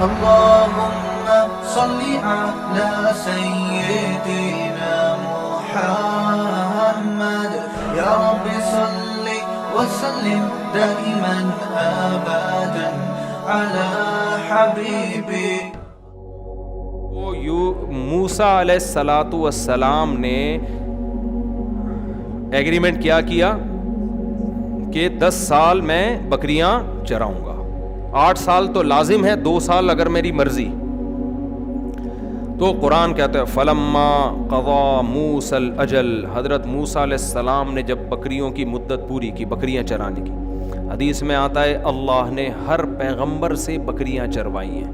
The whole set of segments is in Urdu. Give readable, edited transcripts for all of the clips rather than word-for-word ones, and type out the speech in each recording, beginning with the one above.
اللهم صل على سيدنا محمد يا رب صل وسلم دائما ابدا على حبيبي. موسیٰ علیہ الصلاۃ والسلام نے ایگریمنٹ کیا کہ 10 سال میں بکریاں چراؤں گا, 8 سال تو لازم ہے, 2 سال اگر میری مرضی. تو قرآن کہتا ہے فلما قضا موسیٰ الاجل, حضرت موسیٰ علیہ السلام نے جب بکریوں کی مدت پوری کی, بکریاں چرانے کی. حدیث میں آتا ہے اللہ نے ہر پیغمبر سے بکریاں چروائی ہیں,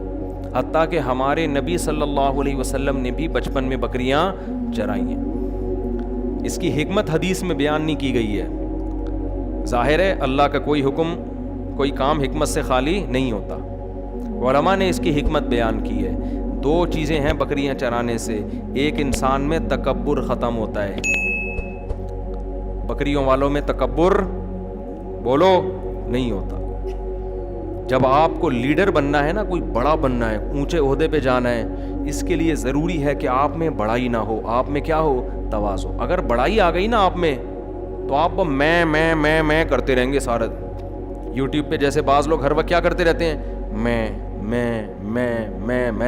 حتیٰ کہ ہمارے نبی صلی اللہ علیہ وسلم نے بھی بچپن میں بکریاں چرائی ہیں. اس کی حکمت حدیث میں بیان نہیں کی گئی ہے. ظاہر ہے اللہ کا کوئی حکم, کوئی کام حکمت سے خالی نہیں ہوتا. علماء نے اس کی حکمت بیان کی ہے. 2 چیزیں ہیں بکریاں چرانے سے. ایک, انسان میں تکبر ختم ہوتا ہے. بکریوں والوں میں تکبر بولو نہیں ہوتا. جب آپ کو لیڈر بننا ہے نا, کوئی بڑا بننا ہے, اونچے عہدے پہ جانا ہے, اس کے لیے ضروری ہے کہ آپ میں بڑائی نہ ہو, آپ میں کیا ہو, تواضع. اگر بڑائی آ گئی نا آپ میں, تو آپ میں کرتے رہیں گے سارا. یوٹیوب پہ جیسے بعض لوگ ہر وقت کیا کرتے رہتے ہیں, میں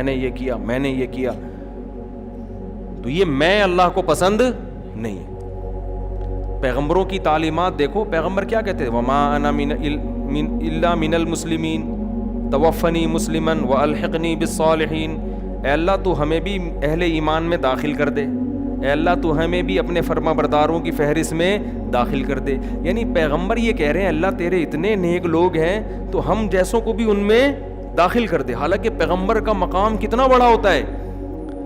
نے یہ کیا, میں نے یہ کیا. تو یہ میں اللہ کو پسند نہیں. پیغمبروں کی تعلیمات دیکھو, پیغمبر کیا کہتے ہیں, وما انا الا من المسلمین توفنی مسلما والحقنی بالصالحین. اے اللہ تو ہمیں بھی اہل ایمان میں داخل کر دے, اے اللہ تو ہمیں بھی اپنے فرما برداروں کی فہرست میں داخل کر دے. یعنی پیغمبر یہ کہہ رہے ہیں اللہ تیرے اتنے نیک لوگ ہیں تو ہم جیسوں کو بھی ان میں داخل کر دے. حالانکہ پیغمبر کا مقام کتنا بڑا ہوتا ہے,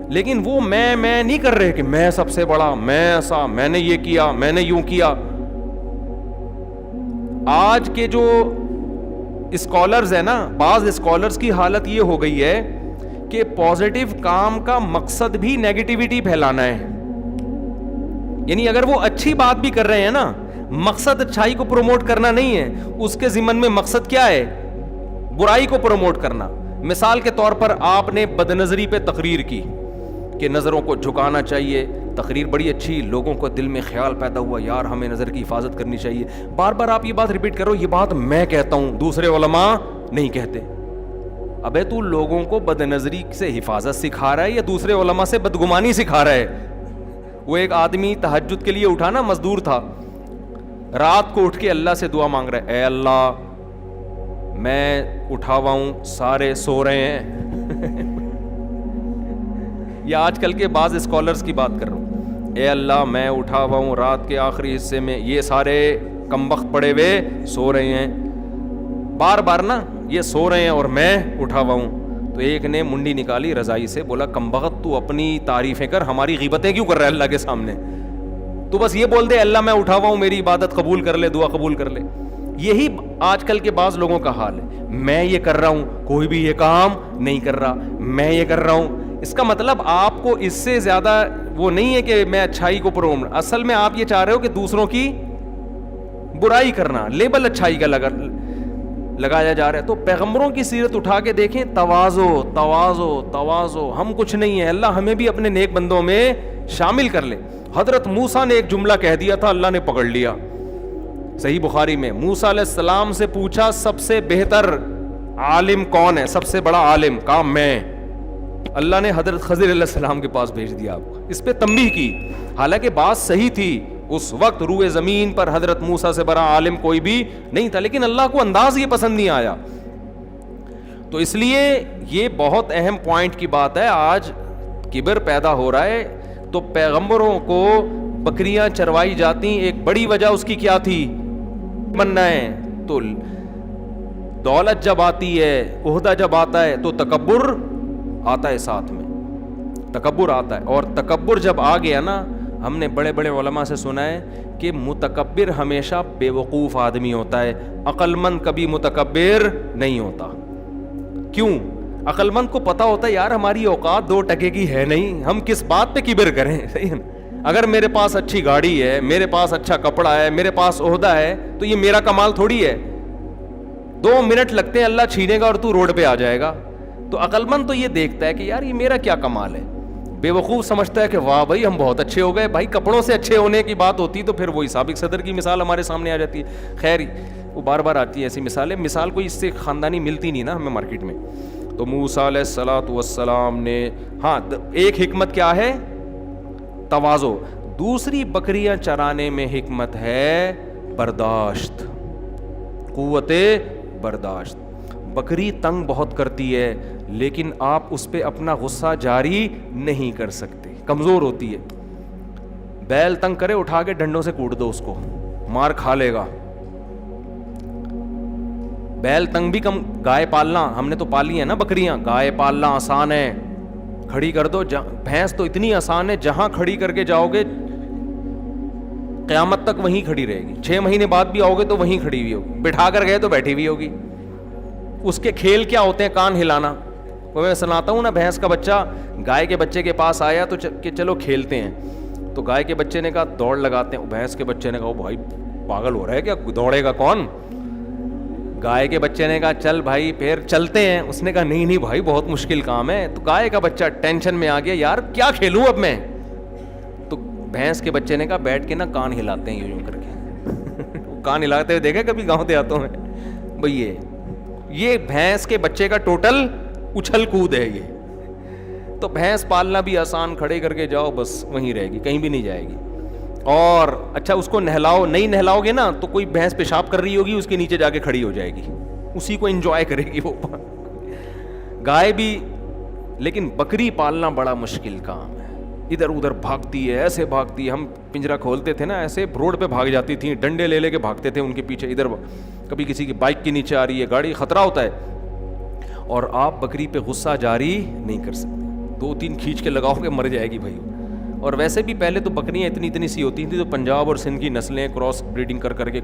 لیکن وہ میں نہیں کر رہے کہ میں سب سے بڑا, میں ایسا, میں نے یہ کیا, میں نے یوں کیا. آج کے جو اسکالرز ہیں نا, بعض اسکالرز کی حالت یہ ہو گئی ہے کہ پازیٹیو کام کا مقصد بھی نیگیٹیوٹی پھیلانا ہے. یعنی اگر وہ اچھی بات بھی کر رہے ہیں نا, مقصد اچھائی کو پروموٹ کرنا نہیں ہے, اس کے ضمن میں مقصد کیا ہے, برائی کو پروموٹ کرنا. مثال کے طور پر آپ نے بدنظری پہ تقریر کی کہ نظروں کو جھکانا چاہیے, تقریر بڑی اچھی, لوگوں کو دل میں خیال پیدا ہوا یار ہمیں نظر کی حفاظت کرنی چاہیے. بار بار آپ یہ بات ریپیٹ کرو, یہ بات میں کہتا ہوں, دوسرے علماء نہیں کہتے. ابے تو لوگوں کو بد نظری سے حفاظت سکھا رہا ہے یا دوسرے علماء سے بدگمانی سکھا رہا ہے؟ وہ ایک آدمی تہجد کے لیے اٹھا نا, مزدور تھا, رات کو اٹھ کے اللہ سے دعا مانگ رہا ہے, اے اللہ میں اٹھا ہوا ہوں, سارے سو رہے ہیں. یا آج کل کے بعض اسکالرز کی بات کر رہا ہوں, اے اللہ میں اٹھا ہوا ہوں رات کے آخری حصے میں, یہ سارے کمبخت پڑے ہوئے سو رہے ہیں. بار بار نا یہ سو رہے ہیں اور میں اٹھا ہوا ہوں. تو ایک نے منڈی نکالی رضائی سے, بولا کمبخت تو اپنی تعریفیں کر, ہماری غیبتیں کیوں کر رہا ہے اللہ کے سامنے؟ تو بس یہ بول دے اللہ میں اٹھا ہوا ہوں, میری عبادت قبول کر لے, دعا قبول کر لے. یہی آج کل کے بعض لوگوں کا حال ہے, میں یہ کر رہا ہوں, کوئی بھی یہ کام نہیں کر رہا, میں یہ کر رہا ہوں. اس کا مطلب آپ کو اس سے زیادہ وہ نہیں ہے کہ میں اچھائی کو پروموٹ, اصل میں آپ یہ چاہ رہے ہو کہ دوسروں کی برائی کرنا, لیبل اچھائی کا لگایا جا رہا ہے. تو پیغمبروں کی سیرت اٹھا کے دیکھیں, تواضع تواضع تواضع, ہم کچھ نہیں ہے, اللہ ہمیں بھی اپنے نیک بندوں میں شامل کر لے. حضرت موسیٰ نے ایک جملہ کہہ دیا تھا, اللہ نے پکڑ لیا. صحیح بخاری میں موسیٰ علیہ السلام سے پوچھا سب سے بہتر عالم کون ہے, سب سے بڑا عالم, کہا میں. اللہ نے حضرت خضر علیہ السلام کے پاس بھیج دیا آپ کو. اس پہ تنبیہ کی, حالانکہ بات صحیح تھی, اس وقت روئے زمین پر حضرت موسیٰ سے بڑا عالم کوئی بھی نہیں تھا, لیکن اللہ کو انداز یہ پسند نہیں آیا. تو اس لیے یہ بہت اہم پوائنٹ کی بات ہے. آج کبر پیدا ہو رہا ہے, تو پیغمبروں کو بکریاں چروائی جاتی, ایک بڑی وجہ اس کی کیا تھی, بننا ہے. تو دولت جب آتی ہے, عہدہ جب آتا ہے, تو تکبر آتا ہے, ساتھ میں تکبر آتا ہے. اور تکبر جب آ گیا نا, ہم نے بڑے بڑے علماء سے سنا ہے کہ متکبر ہمیشہ بے وقوف آدمی ہوتا ہے, عقل مند کبھی متکبر نہیں ہوتا. کیوں؟ عقل مند کو پتا ہوتا ہے یار ہماری اوقات 2 ٹکے کی ہے نہیں, ہم کس بات پہ کبر کریں. صحیح ہے نا, اگر میرے پاس اچھی گاڑی ہے, میرے پاس اچھا کپڑا ہے, میرے پاس عہدہ ہے, تو یہ میرا کمال تھوڑی ہے. 2 منٹ لگتے ہیں اللہ چھینے گا اور تو روڈ پہ آ جائے گا. تو عقل مند تو یہ دیکھتا ہے کہ یار یہ میرا کیا کمال ہے. بے وقوف سمجھتا ہے کہ واہ بھائی ہم بہت اچھے ہو گئے. بھائی کپڑوں سے اچھے ہونے کی بات ہوتی تو پھر وہی سابق صدر کی مثال ہمارے سامنے آ جاتی ہے. خیر وہ بار بار آتی ہے ایسی مثالیں. مثال کوئی اس سے خاندانی ملتی نہیں نا ہمیں مارکیٹ میں. تو موسیٰ علیہ الصلوۃ والسلام نے, ہاں ایک حکمت کیا ہے, تواضع. دوسری بکریاں چرانے میں حکمت ہے برداشت, قوت برداشت. بکری تنگ بہت کرتی ہے لیکن آپ اس پہ اپنا غصہ جاری نہیں کر سکتے, کمزور ہوتی ہے. بیل تنگ کرے اٹھا کے ڈنڈوں سے کوٹ دو اس کو, مار کھا لے گا. بیل تنگ بھی کم, گائے پالنا ہم نے تو پالی ہے نا بکریاں, گائے پالنا آسان ہے, کھڑی کر دو. بھینس تو اتنی آسان ہے جہاں کھڑی کر کے جاؤ گے قیامت تک وہیں کھڑی رہے گی. 6 مہینے بعد بھی آؤ گے تو وہیں کھڑی ہوئی ہوگی, بٹھا کر گئے تو بیٹھی ہوئی ہوگی. اس کے کھیل کیا ہوتے ہیں, کان ہلانا. وہ میں سناتا ہوں نا, بھینس کا بچہ گائے کے بچے کے پاس آیا تو کہ چلو کھیلتے ہیں. تو گائے کے بچے نے کہا دوڑ لگاتے ہیں. بھینس کے بچے نے کہا بھائی پاگل ہو رہا ہے کیا, دوڑے گا کون. گائے کے بچے نے کہا چل بھائی پھر چلتے ہیں. اس نے کہا نہیں بھائی بہت مشکل کام ہے. تو گائے کا بچہ ٹینشن میں آ گیا, یار کیا کھیلوں اب میں. تو بھینس کے بچے نے کہا بیٹھ کے نا کان ہلاتے ہیں یوں کر کے. کان ہلاتے ہوئے دیکھے کبھی گاؤں دیہاتوں میں. بھائی یہ بھینس کے بچے کا ٹوٹل اچھل کود ہے یہ. تو بھینس پالنا بھی آسان, کھڑے کر کے جاؤ بس وہیں رہے گی, کہیں بھی نہیں جائے گی. اور اچھا اس کو نہلاؤ, نہیں نہلاؤ گے نا تو کوئی بھینس پیشاب کر رہی ہوگی اس کے نیچے جا کے کھڑی ہو جائے گی, اسی کو انجوائے کرے گی وہ. گائے بھی, لیکن بکری پالنا بڑا مشکل کام ہے. ادھر ادھر بھاگتی ہے, ایسے بھاگتی ہے. ہم پنجرا کھولتے تھے نا ایسے روڈ پہ بھاگ جاتی تھیں, ڈنڈے لے لے کے بھاگتے تھے ان کے پیچھے. ادھر کبھی کسی کی بائک کے نیچے آ رہی ہے گاڑی, خطرہ ہوتا ہے. اور آپ بکری پہ غصہ جاری نہیں کر سکتے, 2-3 کھینچ کے لگاؤ گے مر جائے گی بھائی. اور ویسے بھی پہلے تو بکریاں اتنی سی ہوتی تھیں, تو پنجاب اور سندھ کی نسلیں کراس بریڈنگ کر کے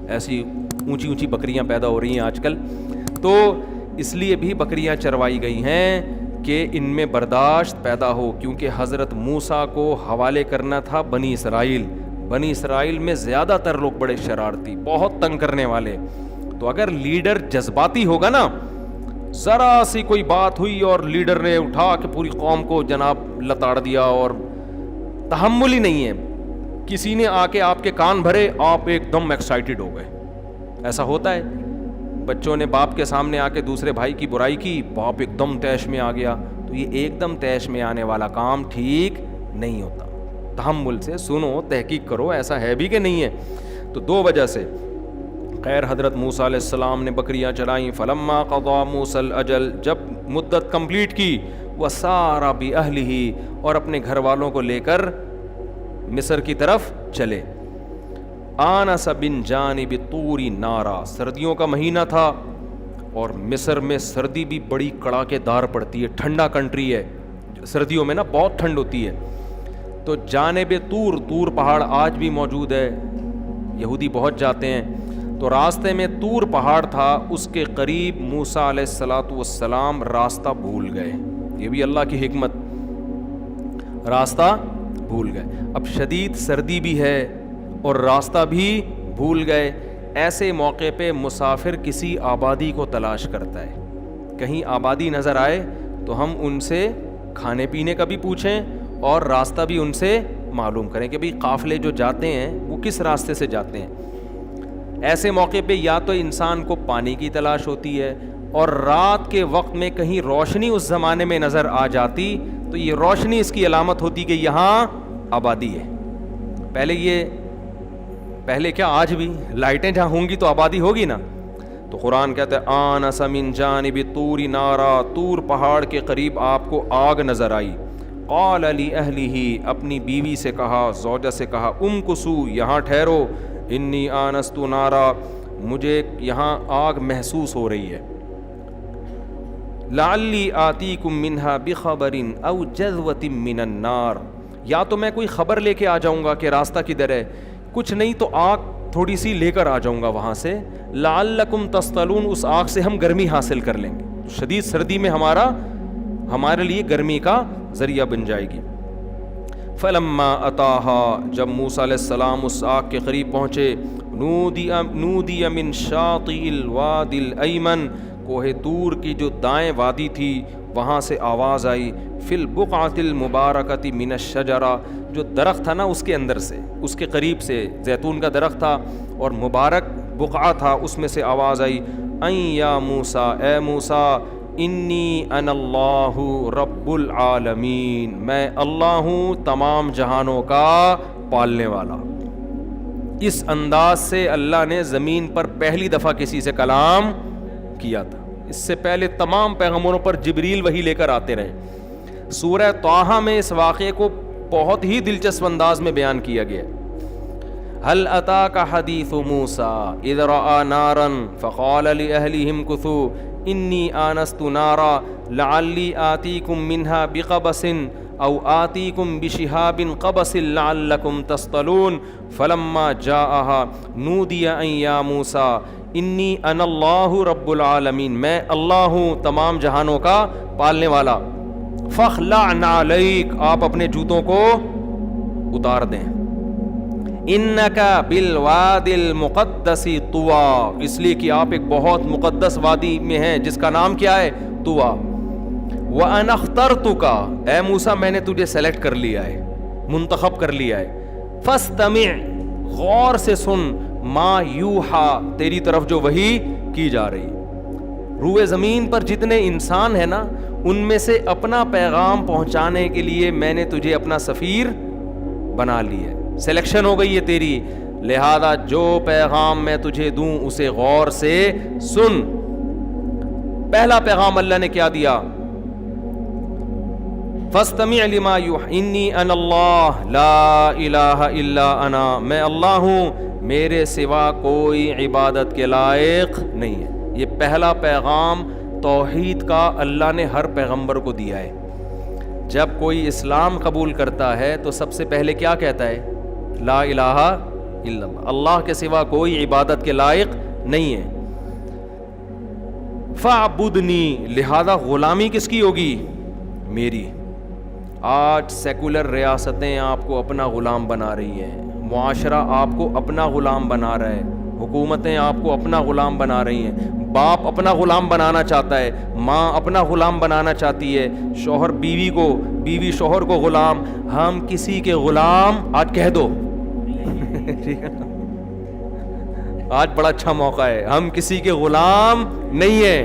ایسی اونچی بکریاں پیدا ہو رہی ہیں آج کل. تو اس لیے بھی بکریاں چروائی گئی ہیں کہ ان میں برداشت پیدا ہو, کیونکہ حضرت موسیٰ کو حوالے کرنا تھا بنی اسرائیل. بنی اسرائیل میں زیادہ تر لوگ بڑے شرارتی, بہت تنگ کرنے والے. تو اگر لیڈر جذباتی ہوگا نا, ذرا سی کوئی بات ہوئی اور لیڈر نے اٹھا کے پوری قوم کو جناب لتاڑ دیا, اور تحمل ہی نہیں ہے. کسی نے آ کے آپ کے کان بھرے, آپ ایک دم ایکسائٹڈ ہو گئے. ایسا ہوتا ہے. بچوں نے باپ کے سامنے آ کے دوسرے بھائی کی برائی کی, باپ ایک دم طیش میں آ گیا. تو یہ ایک دم طیش میں آنے والا کام ٹھیک نہیں ہوتا. تحمل سے سنو, تحقیق کرو ایسا ہے بھی کہ نہیں ہے. تو 2 وجہ سے. خیر حضرت موسیٰ علیہ السلام نے بکریاں چرائیں. فلما قضا موسیٰ الاجل, جب مدت کمپلیٹ کی, وسارا بأہلہ, اور اپنے گھر والوں کو لے کر مصر کی طرف چلے. آنس بن جانب طور نارا, سردیوں کا مہینہ تھا اور مصر میں سردی بھی بڑی کڑاکے دار پڑتی ہے, ٹھنڈا کنٹری ہے, سردیوں میں نا بہت ٹھنڈ ہوتی ہے. تو جانب طور, طور پہاڑ آج بھی موجود ہے, یہودی بہت جاتے ہیں. تو راستے میں طور پہاڑ تھا, اس کے قریب موسیٰ علیہ الصلوۃ والسلام راستہ بھول گئے. یہ بھی اللہ کی حکمت, راستہ بھول گئے. اب شدید سردی بھی ہے اور راستہ بھی بھول گئے. ایسے موقع پہ مسافر کسی آبادی کو تلاش کرتا ہے. کہیں آبادی نظر آئے تو ہم ان سے کھانے پینے کا بھی پوچھیں اور راستہ بھی ان سے معلوم کریں کہ بھئی قافلے جو جاتے ہیں وہ کس راستے سے جاتے ہیں. ایسے موقع پہ یا تو انسان کو پانی کی تلاش ہوتی ہے, اور رات کے وقت میں کہیں روشنی اس زمانے میں نظر آ جاتی تو یہ روشنی اس کی علامت ہوتی کہ یہاں آبادی ہے. پہلے کیا, آج بھی لائٹیں جہاں ہوں گی تو آبادی ہوگی نا. تو قرآن کہتا ہے آنس من جانب طور نارا, طور پہاڑ کے قریب آپ کو آگ نظر آئی. قال لأہلہ, اپنی بیوی سے کہا, زوجہ سے کہا, امکثوا, یہاں ٹھہرو, انی آنست نارا, مجھے یہاں آگ محسوس ہو رہی ہے. لعلی آتیکم منہا بخبر او جذوۃ من النار, یا تو میں کوئی خبر لے کے آ جاؤں گا کہ راستہ کدھر ہے, کچھ نہیں تو آگ تھوڑی سی لے کر آ جاؤں گا وہاں سے. لعلکم تصطلون, اس آگ سے ہم گرمی حاصل کر لیں گے, شدید سردی میں ہمارے لیے گرمی کا ذریعہ بن جائے گی. فلما اتاہا, جب موسیٰ علیہ السلام اس آگ کے قریب پہنچے, نودی من شاطئ الوادی الایمن, کوہ طور کی جو دائیں وادی تھی وہاں سے آواز آئی، فی البقعۃ المبارکۃ من الشجرہ، جو درخت تھا نا اس کے اندر سے، اس کے قریب سے زیتون کا درخت تھا اور مبارک بقعہ تھا، اس میں سے آواز آئی، ان یا موسیٰ، اے موسیٰ، انی انا اللہ رب العالمین، میں اللہ ہوں تمام جہانوں کا پالنے والا۔ اس انداز سے اللہ نے زمین پر پہلی دفعہ کسی سے کلام کیا تھا، اس سے پہلے تمام پیغمبروں پر جبریل وحی لے کر آتے رہے۔ سورہ طٰہٰ میں اس واقعے کو بہت ہی دلچسپ انداز میں بیان کیا گیا۔ هل اتاک حدیث موسیٰ اذ رأى نارا فقال لأہلہم کثوا انی آنست نارا لعلی آتیکم منها بقبس او آتیکم بشہاب قبس لعلکم تصطلون فلما جاءها نودی ان یا موسیٰ انی انا اللہ رب العالمین، میں اللہ ہوں تمام جہانوں کا پالنے والا۔ فاخلع نعلیک، آپ اپنے جوتوں کو اتار دیں۔ انکا بالوادی المقدس طویٰ، اس لیے کہ آپ ایک بہت مقدس وادی میں ہیں جس کا نام کیا ہے؟ طویٰ۔ وَأَنَا اخْتَرْتُكَ، اے موسیٰ میں نے تجھے سلیکٹ کر لیا ہے، منتخب کر لیا ہے۔ فَاسْتَمِعْ، غور سے سن، ما یوحا، تیری طرف جو وحی کی جا رہی۔ روئے زمین پر جتنے انسان ہیں نا، ان میں سے اپنا پیغام پہنچانے کے لیے میں نے تجھے اپنا سفیر بنا لیا ہے، سلیکشن ہو گئی ہے تیری، لہذا جو پیغام میں تجھے دوں اسے غور سے سن۔ پہلا پیغام اللہ نے کیا دیا؟ فاستمع لما یوحی انی انا اللہ لا الہ الا انا، میں اللہ ہوں میرے سوا کوئی عبادت کے لائق نہیں ہے۔ یہ پہلا پیغام توحید کا اللہ نے ہر پیغمبر کو دیا ہے۔ جب کوئی اسلام قبول کرتا ہے تو سب سے پہلے کیا کہتا ہے؟ لا الہ الا اللہ، اللہ کے سوا کوئی عبادت کے لائق نہیں ہے۔ فاعبدنی، لہذا غلامی کس کی ہوگی؟ میری۔ آج سیکولر ریاستیں آپ کو اپنا غلام بنا رہی ہیں، معاشرہ آپ کو اپنا غلام بنا رہا ہے، حکومتیں آپ کو اپنا غلام بنا رہی ہیں، باپ اپنا غلام بنانا چاہتا ہے، ماں اپنا غلام بنانا چاہتی ہے، شوہر بیوی کو، بیوی شوہر کو غلام۔ ہم کسی کے غلام، آج کہہ دو آج بڑا اچھا موقع ہے، ہم کسی کے غلام نہیں ہیں،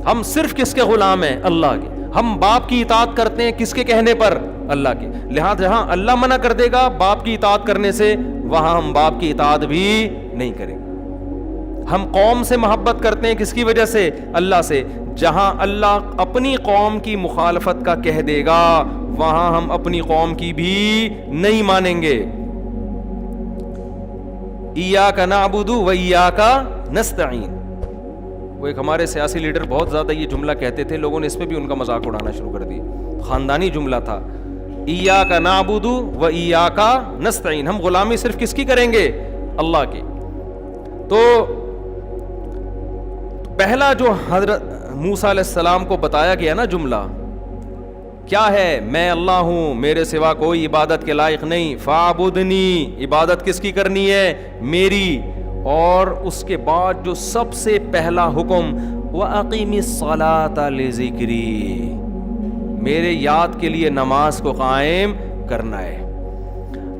ہم صرف کس کے غلام ہیں؟ اللہ کے۔ ہم باپ کی اطاعت کرتے ہیں کس کے کہنے پر؟ اللہ کے۔ لہذا جہاں اللہ منع کر دے گا باپ کی اطاعت کرنے سے، وہاں ہم باپ کی اطاعت بھی نہیں کریں گے۔ ہم قوم سے محبت کرتے ہیں کس کی وجہ سے؟ اللہ سے۔ جہاں اللہ اپنی قوم کی مخالفت کا کہہ دے گا وہاں ہم اپنی قوم کی بھی نہیں مانیں گے۔ ایاک نعبد و ایاک نستعین، وہ ایک ہمارے سیاسی لیڈر بہت زیادہ یہ جملہ کہتے تھے، لوگوں نے اس پہ بھی ان کا مذاق اڑانا شروع کر دیا، خاندانی جملہ تھا، ایاک نعبد و ایاک نستعین، ہم غلامی صرف کس کی کریں گے؟ اللہ کی۔ تو پہلا جو حضرت موسیٰ علیہ السلام کو بتایا گیا نا جملہ کیا ہے؟ میں اللہ ہوں میرے سوا کوئی عبادت کے لائق نہیں، فاعبدنی، عبادت کس کی کرنی ہے؟ میری۔ اور اس کے بعد جو سب سے پہلا حکم، وَأَقِمِ الصَّلَاةَ لِذِكْرِي، میرے یاد کے لیے نماز کو قائم کرنا ہے۔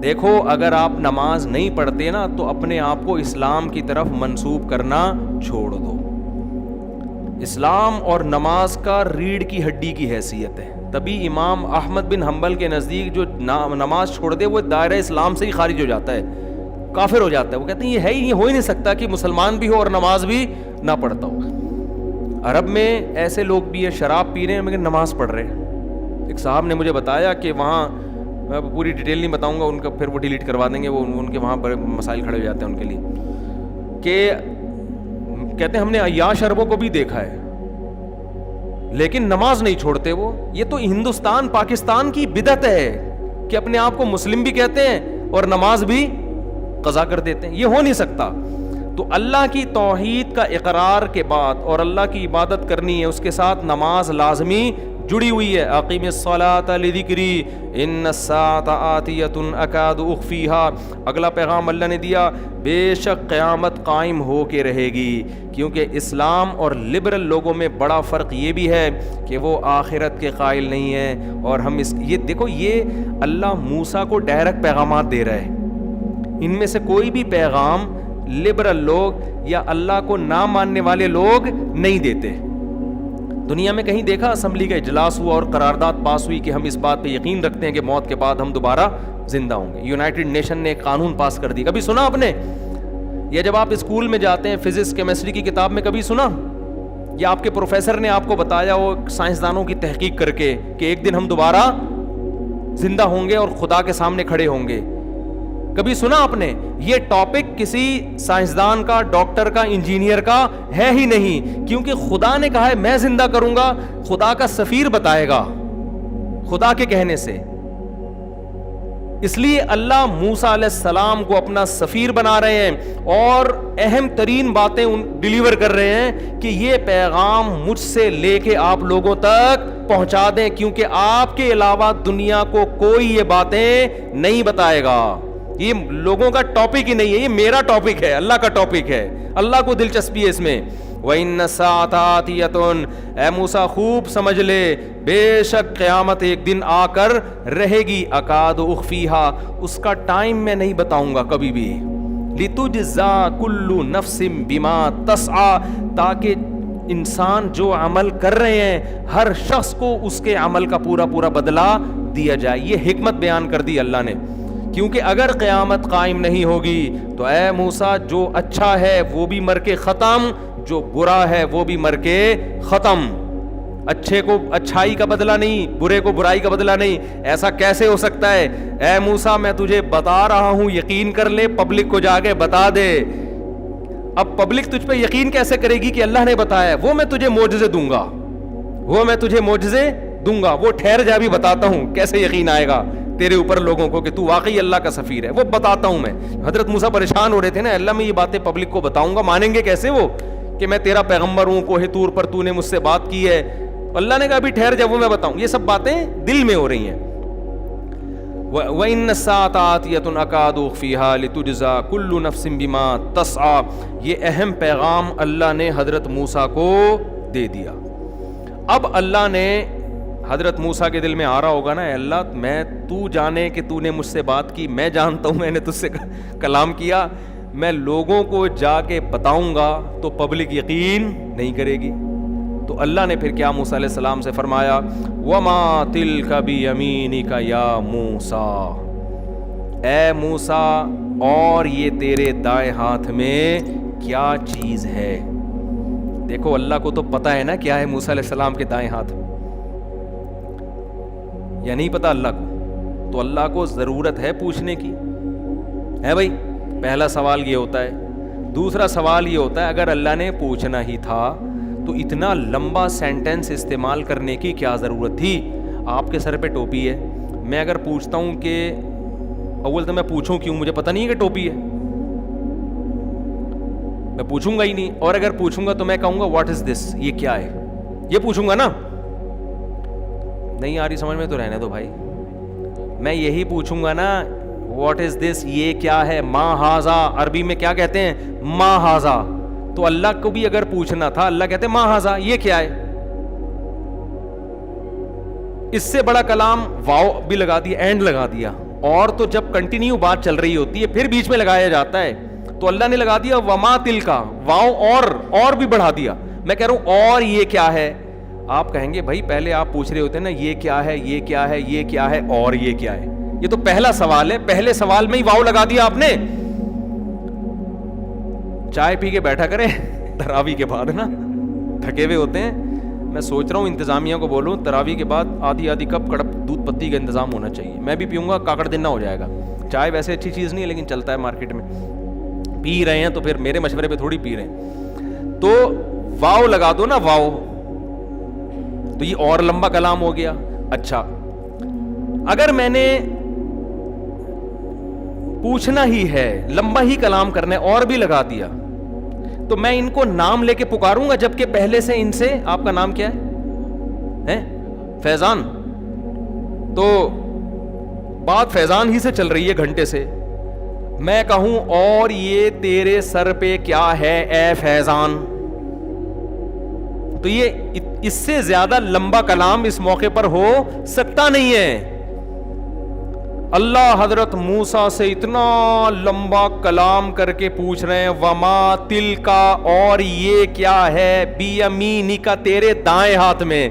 دیکھو اگر آپ نماز نہیں پڑھتے نا تو اپنے آپ کو اسلام کی طرف منسوب کرنا چھوڑ دو۔ اسلام اور نماز کا ریڑھ کی ہڈی کی حیثیت ہے، تبھی امام احمد بن حنبل کے نزدیک جو نماز چھوڑ دے وہ دائرہ اسلام سے ہی خارج ہو جاتا ہے، کافر ہو جاتا ہے۔ وہ کہتے ہیں یہ ہو ہی نہیں سکتا کہ مسلمان بھی ہو اور نماز بھی نہ پڑھتا ہو۔ عرب میں ایسے لوگ بھی ہیں شراب پی رہے ہیں مگر نماز پڑھ رہے ہیں۔ ایک صاحب نے مجھے بتایا کہ وہاں، میں پوری ڈیٹیل نہیں بتاؤں گا ان کا، پھر وہ ڈیلیٹ کروا دیں گے، وہ ان کے وہاں بڑے مسائل کھڑے ہو جاتے ہیں ان کے لیے، کہ کہتے ہیں ہم نے عیاش عربوں کو بھی دیکھا ہے لیکن نماز نہیں چھوڑتے وہ۔ یہ تو ہندوستان پاکستان کی بدعت ہے کہ اپنے آپ کو مسلم بھی کہتے ہیں اور نماز بھی قضا کر دیتے ہیں، یہ ہو نہیں سکتا۔ تو اللہ کی توحید کا اقرار کے بعد اور اللہ کی عبادت کرنی ہے، اس کے ساتھ نماز لازمی جڑی ہوئی ہے. اقیم الصلاۃ لذکری ان الساعۃ آتیۃ اکاد اخفیہا. اگلا پیغام اللہ نے دیا بے شک قیامت قائم ہو کے رہے گی. کیونکہ اسلام اور لبرل لوگوں میں بڑا فرق یہ بھی ہے کہ وہ آخرت کے قائل نہیں ہیں, اور ہم یہ دیکھو, یہ اللہ موسیٰ کو ڈائریکٹ پیغامات دے رہا ہے. ان میں سے کوئی بھی پیغام لبرل لوگ یا اللہ کو نہ ماننے والے لوگ نہیں دیتے. دنیا میں کہیں دیکھا اسمبلی کا اجلاس ہوا اور قرارداد پاس ہوئی کہ ہم اس بات پہ یقین رکھتے ہیں کہ موت کے بعد ہم دوبارہ زندہ ہوں گے. یونائٹڈ نیشن نے ایک قانون پاس کر دی, کبھی سنا آپ نے؟ یا جب آپ اسکول میں جاتے ہیں فزکس کیمسٹری کی کتاب میں کبھی سنا؟ یا آپ کے پروفیسر نے آپ کو بتایا وہ سائنسدانوں کی تحقیق کر کے کہ ایک دن ہم دوبارہ زندہ ہوں گے اور خدا کے سامنے کھڑے ہوں گے؟ کبھی سنا آپ نے؟ یہ ٹاپک کسی سائنسدان کا, ڈاکٹر کا, انجینئر کا ہے ہی نہیں, کیونکہ خدا نے کہا ہے میں زندہ کروں گا. خدا کا سفیر بتائے گا خدا کے کہنے سے. اس لیے اللہ موسیٰ علیہ السلام کو اپنا سفیر بنا رہے ہیں اور اہم ترین باتیں ڈیلیور کر رہے ہیں کہ یہ پیغام مجھ سے لے کے آپ لوگوں تک پہنچا دیں, کیونکہ آپ کے علاوہ دنیا کو کوئی یہ باتیں نہیں بتائے گا. یہ لوگوں کا ٹاپک ہی نہیں ہے, یہ میرا ٹاپک ہے, اللہ کا ٹاپک ہے. اللہ کو دلچسپی ہے اس میں. وَإِنَّ السَّاعَةَ آتِيَةٌ, اے موسیٰ خوب سمجھ لے بے شک قیامت ایک دن آ کر رہے گی. اکاد اخفیہا, اس کا ٹائم میں نہیں بتاؤں گا کبھی بھی. لِتُجْزَا كُلُّ نَفْسٍ بِمَا تَسْعَى, تاکہ انسان جو عمل کر رہے ہیں ہر شخص کو اس کے عمل کا پورا پورا بدلہ دیا جائے. یہ حکمت بیان کر دی اللہ نے, کیونکہ اگر قیامت قائم نہیں ہوگی تو اے موسیٰ جو اچھا ہے وہ بھی مر کے ختم, جو برا ہے وہ بھی مر کے ختم. اچھے کو اچھائی کا بدلہ نہیں, برے کو برائی کا بدلہ نہیں. ایسا کیسے ہو سکتا ہے؟ اے موسیٰ میں تجھے بتا رہا ہوں, یقین کر لے, پبلک کو جا کے بتا دے. اب پبلک تجھ پہ یقین کیسے کرے گی کہ اللہ نے بتایا؟ وہ میں تجھے معجزے دوں گا, وہ میں تجھے معجزے دوں گا. وہ ٹھہر جا بھی بتاتا ہوں کیسے یقین آئے گا تیرے اوپر لوگوں کو کہ تو واقعی اللہ کا سفیر ہے. وہ بتاتا ہوں میں. حضرت موسیٰ پریشان ہو رہے تھے نا, اللہ میں یہ باتیں پبلک کو بتاؤں گا, مانیں گے کیسے وہ کہ میں تیرا پیغمبر ہوں, کوہ طور پر تو نے مجھ سے بات کی ہے. اللہ نے کہا ابھی ٹھہر جا, وہ میں بتاؤں. یہ سب باتیں دل میں ہو رہی ہیں. وَإِنَّ السَّاعَةَ آتِيَةٌ أَكَادُ أُخْفِيهَا لِتُجْزَى كُلُّ نَفْسٍ بِمَا تَسْعَى. یہ اہم پیغام اللہ نے حضرت موسیٰ کو دے دیا. اب اللہ نے حضرت موسیٰ کے دل میں آ رہا ہوگا نا, اے اللہ میں تو جانے کہ تو نے مجھ سے بات کی, میں جانتا ہوں میں نے تجھ سے کلام کیا, میں لوگوں کو جا کے بتاؤں گا تو پبلک یقین نہیں کرے گی. تو اللہ نے پھر کیا موسیٰ علیہ السلام سے فرمایا, وَمَا تِلْكَ بِيَمِينِكَ يَا مُوسَىٰ, اے موسیٰ اور یہ تیرے دائیں ہاتھ میں کیا چیز ہے. دیکھو اللہ کو تو پتہ ہے نا کیا ہے موسیٰ علیہ السلام کے دائیں ہاتھ, یا نہیں پتا اللہ کو؟ تو اللہ کو ضرورت ہے پوچھنے کی ہے بھائی. پہلا سوال یہ ہوتا ہے. دوسرا سوال یہ ہوتا ہے اگر اللہ نے پوچھنا ہی تھا تو اتنا لمبا سینٹنس استعمال کرنے کی کیا ضرورت تھی؟ آپ کے سر پہ ٹوپی ہے, میں اگر پوچھتا ہوں کہ اول تو میں پوچھوں کیوں, مجھے پتہ نہیں ہے کہ ٹوپی ہے, میں پوچھوں گا ہی نہیں. اور اگر پوچھوں گا تو میں کہوں گا واٹ از دس, یہ کیا ہے, یہ پوچھوں گا نا. نہیں آ رہی سمجھ میں تو رہنے دو بھائی, میں یہی پوچھوں گا نا واٹ از دس, یہ کیا ہے. ما ہاذا عربی میں کیا کہتے ہیں؟ ما ہاذا. تو اللہ کو بھی اگر پوچھنا تھا اللہ کہتے ما ہاذا, یہ کیا ہے. اس سے بڑا کلام واو بھی لگا دیا, اینڈ لگا دیا. اور تو جب کنٹینیو بات چل رہی ہوتی ہے پھر بیچ میں لگایا جاتا ہے, تو اللہ نے لگا دیا وما تلکا, واو اور بھی بڑھا دیا. میں کہہ رہا ہوں اور یہ کیا ہے. آپ کہیں گے بھائی پہلے آپ پوچھ رہے ہوتے ہیں نا یہ کیا ہے, یہ کیا ہے, یہ کیا ہے, اور یہ کیا ہے. یہ تو پہلا سوال ہے, پہلے سوال میں ہی واو لگا دیا آپ نے. چائے پی کے بیٹھا کریں تراویح کے بعد نا, تھکے ہوئے ہوتے ہیں. میں سوچ رہا ہوں انتظامیہ کو بولوں تراویح کے بعد آدھی کپ کڑپ دودھ پتی کا انتظام ہونا چاہیے. میں بھی پیوں گا, کاکڑ دن نہ ہو جائے گا. چائے ویسے اچھی چیز نہیں ہے لیکن چلتا ہے مارکیٹ میں, پی رہے ہیں تو پھر میرے مشورے پہ تھوڑی پی رہے ہیں. تو واو لگا دو نا, واو, تو یہ اور لمبا کلام ہو گیا. اچھا اگر میں نے پوچھنا ہی ہے, لمبا ہی کلام کرنا ہے, اور بھی لگا دیا, تو میں ان کو نام لے کے پکاروں گا جبکہ پہلے سے ان سے آپ کا نام کیا ہے؟ فیضان. تو بات فیضان ہی سے چل رہی ہے گھنٹے سے. میں کہوں اور یہ تیرے سر پہ کیا ہے اے فیضان, تو یہ اس سے زیادہ لمبا کلام اس موقع پر ہو سکتا نہیں ہے. اللہ حضرت موسیٰ سے اتنا لمبا کلام کر کے پوچھ رہے ہیں وما تلکا, اور یہ کیا ہے بیمینکا, تیرے دائیں ہاتھ میں,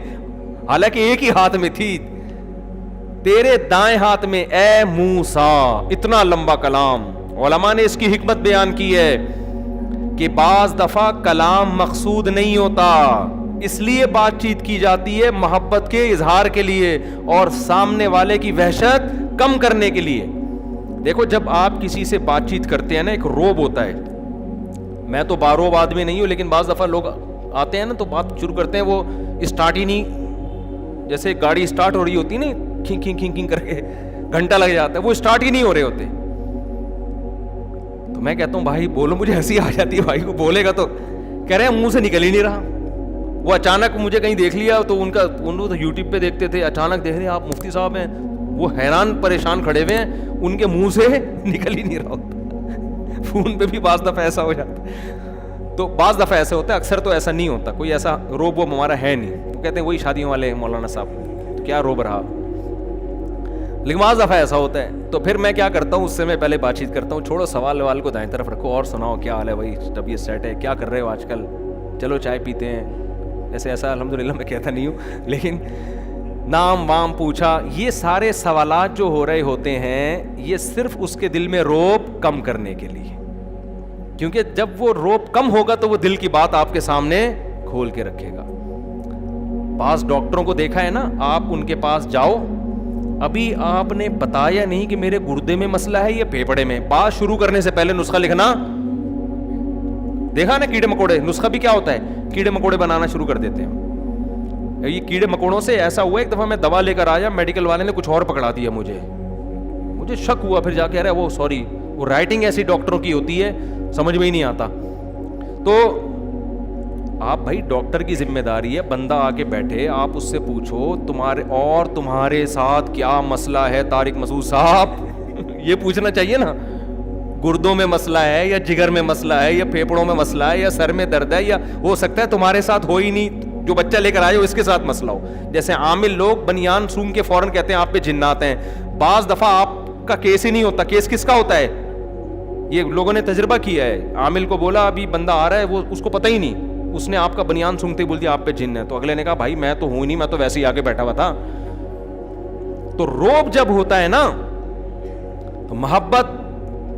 حالانکہ ایک ہی ہاتھ میں تھی, تیرے دائیں ہاتھ میں اے موسیٰ. اتنا لمبا کلام. علماء نے اس کی حکمت بیان کی ہے کہ بعض دفعہ کلام مقصود نہیں ہوتا, اس لیے بات چیت کی جاتی ہے محبت کے اظہار کے لیے اور سامنے والے کی وحشت کم کرنے کے لیے. دیکھو جب آپ کسی سے بات چیت کرتے ہیں نا, ایک روب ہوتا ہے. میں تو باروب آدمی نہیں ہوں, لیکن بعض دفعہ لوگ آتے ہیں نا تو بات شروع کرتے ہیں, وہ اسٹارٹ ہی نہیں, جیسے گاڑی اسٹارٹ ہو رہی ہوتی ہے نا, کھنگ کھنگ کھنگ کھنگ کر کے گھنٹہ لگ جاتا ہے, وہ اسٹارٹ ہی نہیں ہو رہے ہوتے. تو میں کہتا ہوں بھائی بولو, مجھے ہنسی آ جاتی ہے بھائی کو بولے گا تو. کہہ رہے ہیں منہ سے نکل ہی نہیں رہا. وہ اچانک مجھے کہیں دیکھ لیا تو ان تو یوٹیوب پہ دیکھتے تھے, اچانک دیکھ رہے آپ مفتی صاحب ہیں, وہ حیران پریشان کھڑے ہوئے ہیں, ان کے منہ سے نکل ہی نہیں رہا ہوتا. فون پہ بھی بعض دفعہ ایسا ہو جاتا ہے. تو بعض دفعہ ایسے ہوتا ہے, اکثر تو ایسا نہیں ہوتا. کوئی ایسا روب وہ ہمارا ہے نہیں. وہ کہتے ہیں وہی شادیوں والے مولانا صاحب, تو کیا روب رہا. لیکن بعض دفعہ ایسا ہوتا ہے. تو پھر میں کیا کرتا ہوں, اس سے میں پہلے بات چیت کرتا ہوں, چھوڑو سوال ووال کو دائیں طرف رکھو, اور سناؤ کیا حال ہے بھائی, طبیعت سیٹ ہے, کیا کر رہے ہو آج کل, چلو چائے پیتے ہیں. ایسا الحمدللہ میں کہتا نہیں ہوں, لیکن نام وام پوچھا, یہ سارے سوالات جو ہو رہے ہوتے ہیں یہ صرف اس کے دل میں روب کم کرنے کے لیے, کیونکہ جب وہ روب کم ہوگا تو وہ دل کی بات آپ کے سامنے کھول کے رکھے گا. بعض ڈاکٹروں کو دیکھا ہے نا, آپ ان کے پاس جاؤ, ابھی آپ نے بتایا نہیں کہ میرے گردے میں مسئلہ ہے یا پھیپھڑے میں, بات شروع کرنے سے پہلے نسخہ لکھنا. دیکھا نا کیڑے مکوڑے, نسخہ بھی کیا ہوتا ہے, کیڑے مکوڑے بنانا شروع کر دیتے ہیں. یہ کیڑے مکوڑوں سے ایسا ہوا, ایک دفعہ میں دوا لے کر آیا, میڈیکل والے نے کچھ اور پکڑا دیا, مجھے شک ہوا, پھر جا کے وہ سوری, وہ رائٹنگ ایسی ڈاکٹروں کی ہوتی ہے سمجھ میں ہی نہیں آتا. تو آپ بھائی ڈاکٹر کی ذمہ داری ہے, بندہ آ کے بیٹھے, آپ اس سے پوچھو تمہارے ساتھ کیا مسئلہ ہے طارق مسعود صاحب, یہ پوچھنا چاہیے نا. گردوں میں مسئلہ ہے یا جگر میں مسئلہ ہے یا پھیپڑوں میں مسئلہ ہے یا سر میں درد ہے, یا ہو سکتا ہے تمہارے ساتھ ہو ہی نہیں, جو بچہ لے کر آئے ہو اس کے ساتھ مسئلہ ہو. جیسے عامل لوگ بنیان سونگ کے فوراً کہتے ہیں آپ پہ جنات ہیں. بعض دفعہ آپ کا کیس ہی نہیں ہوتا, کیس کس کا ہوتا ہے, یہ لوگوں نے تجربہ کیا ہے. عامل کو بولا ابھی بندہ آ رہا ہے, وہ اس کو پتہ ہی نہیں, اس نے آپ کا بنیان سونگتے بول دیا آپ پہ جن ہے. تو اگلے نے کہا بھائی میں تو ہوں نہیں, میں تو ویسے ہی آ کے بیٹھا ہوا تھا. تو روب جب ہوتا ہے نا تو محبت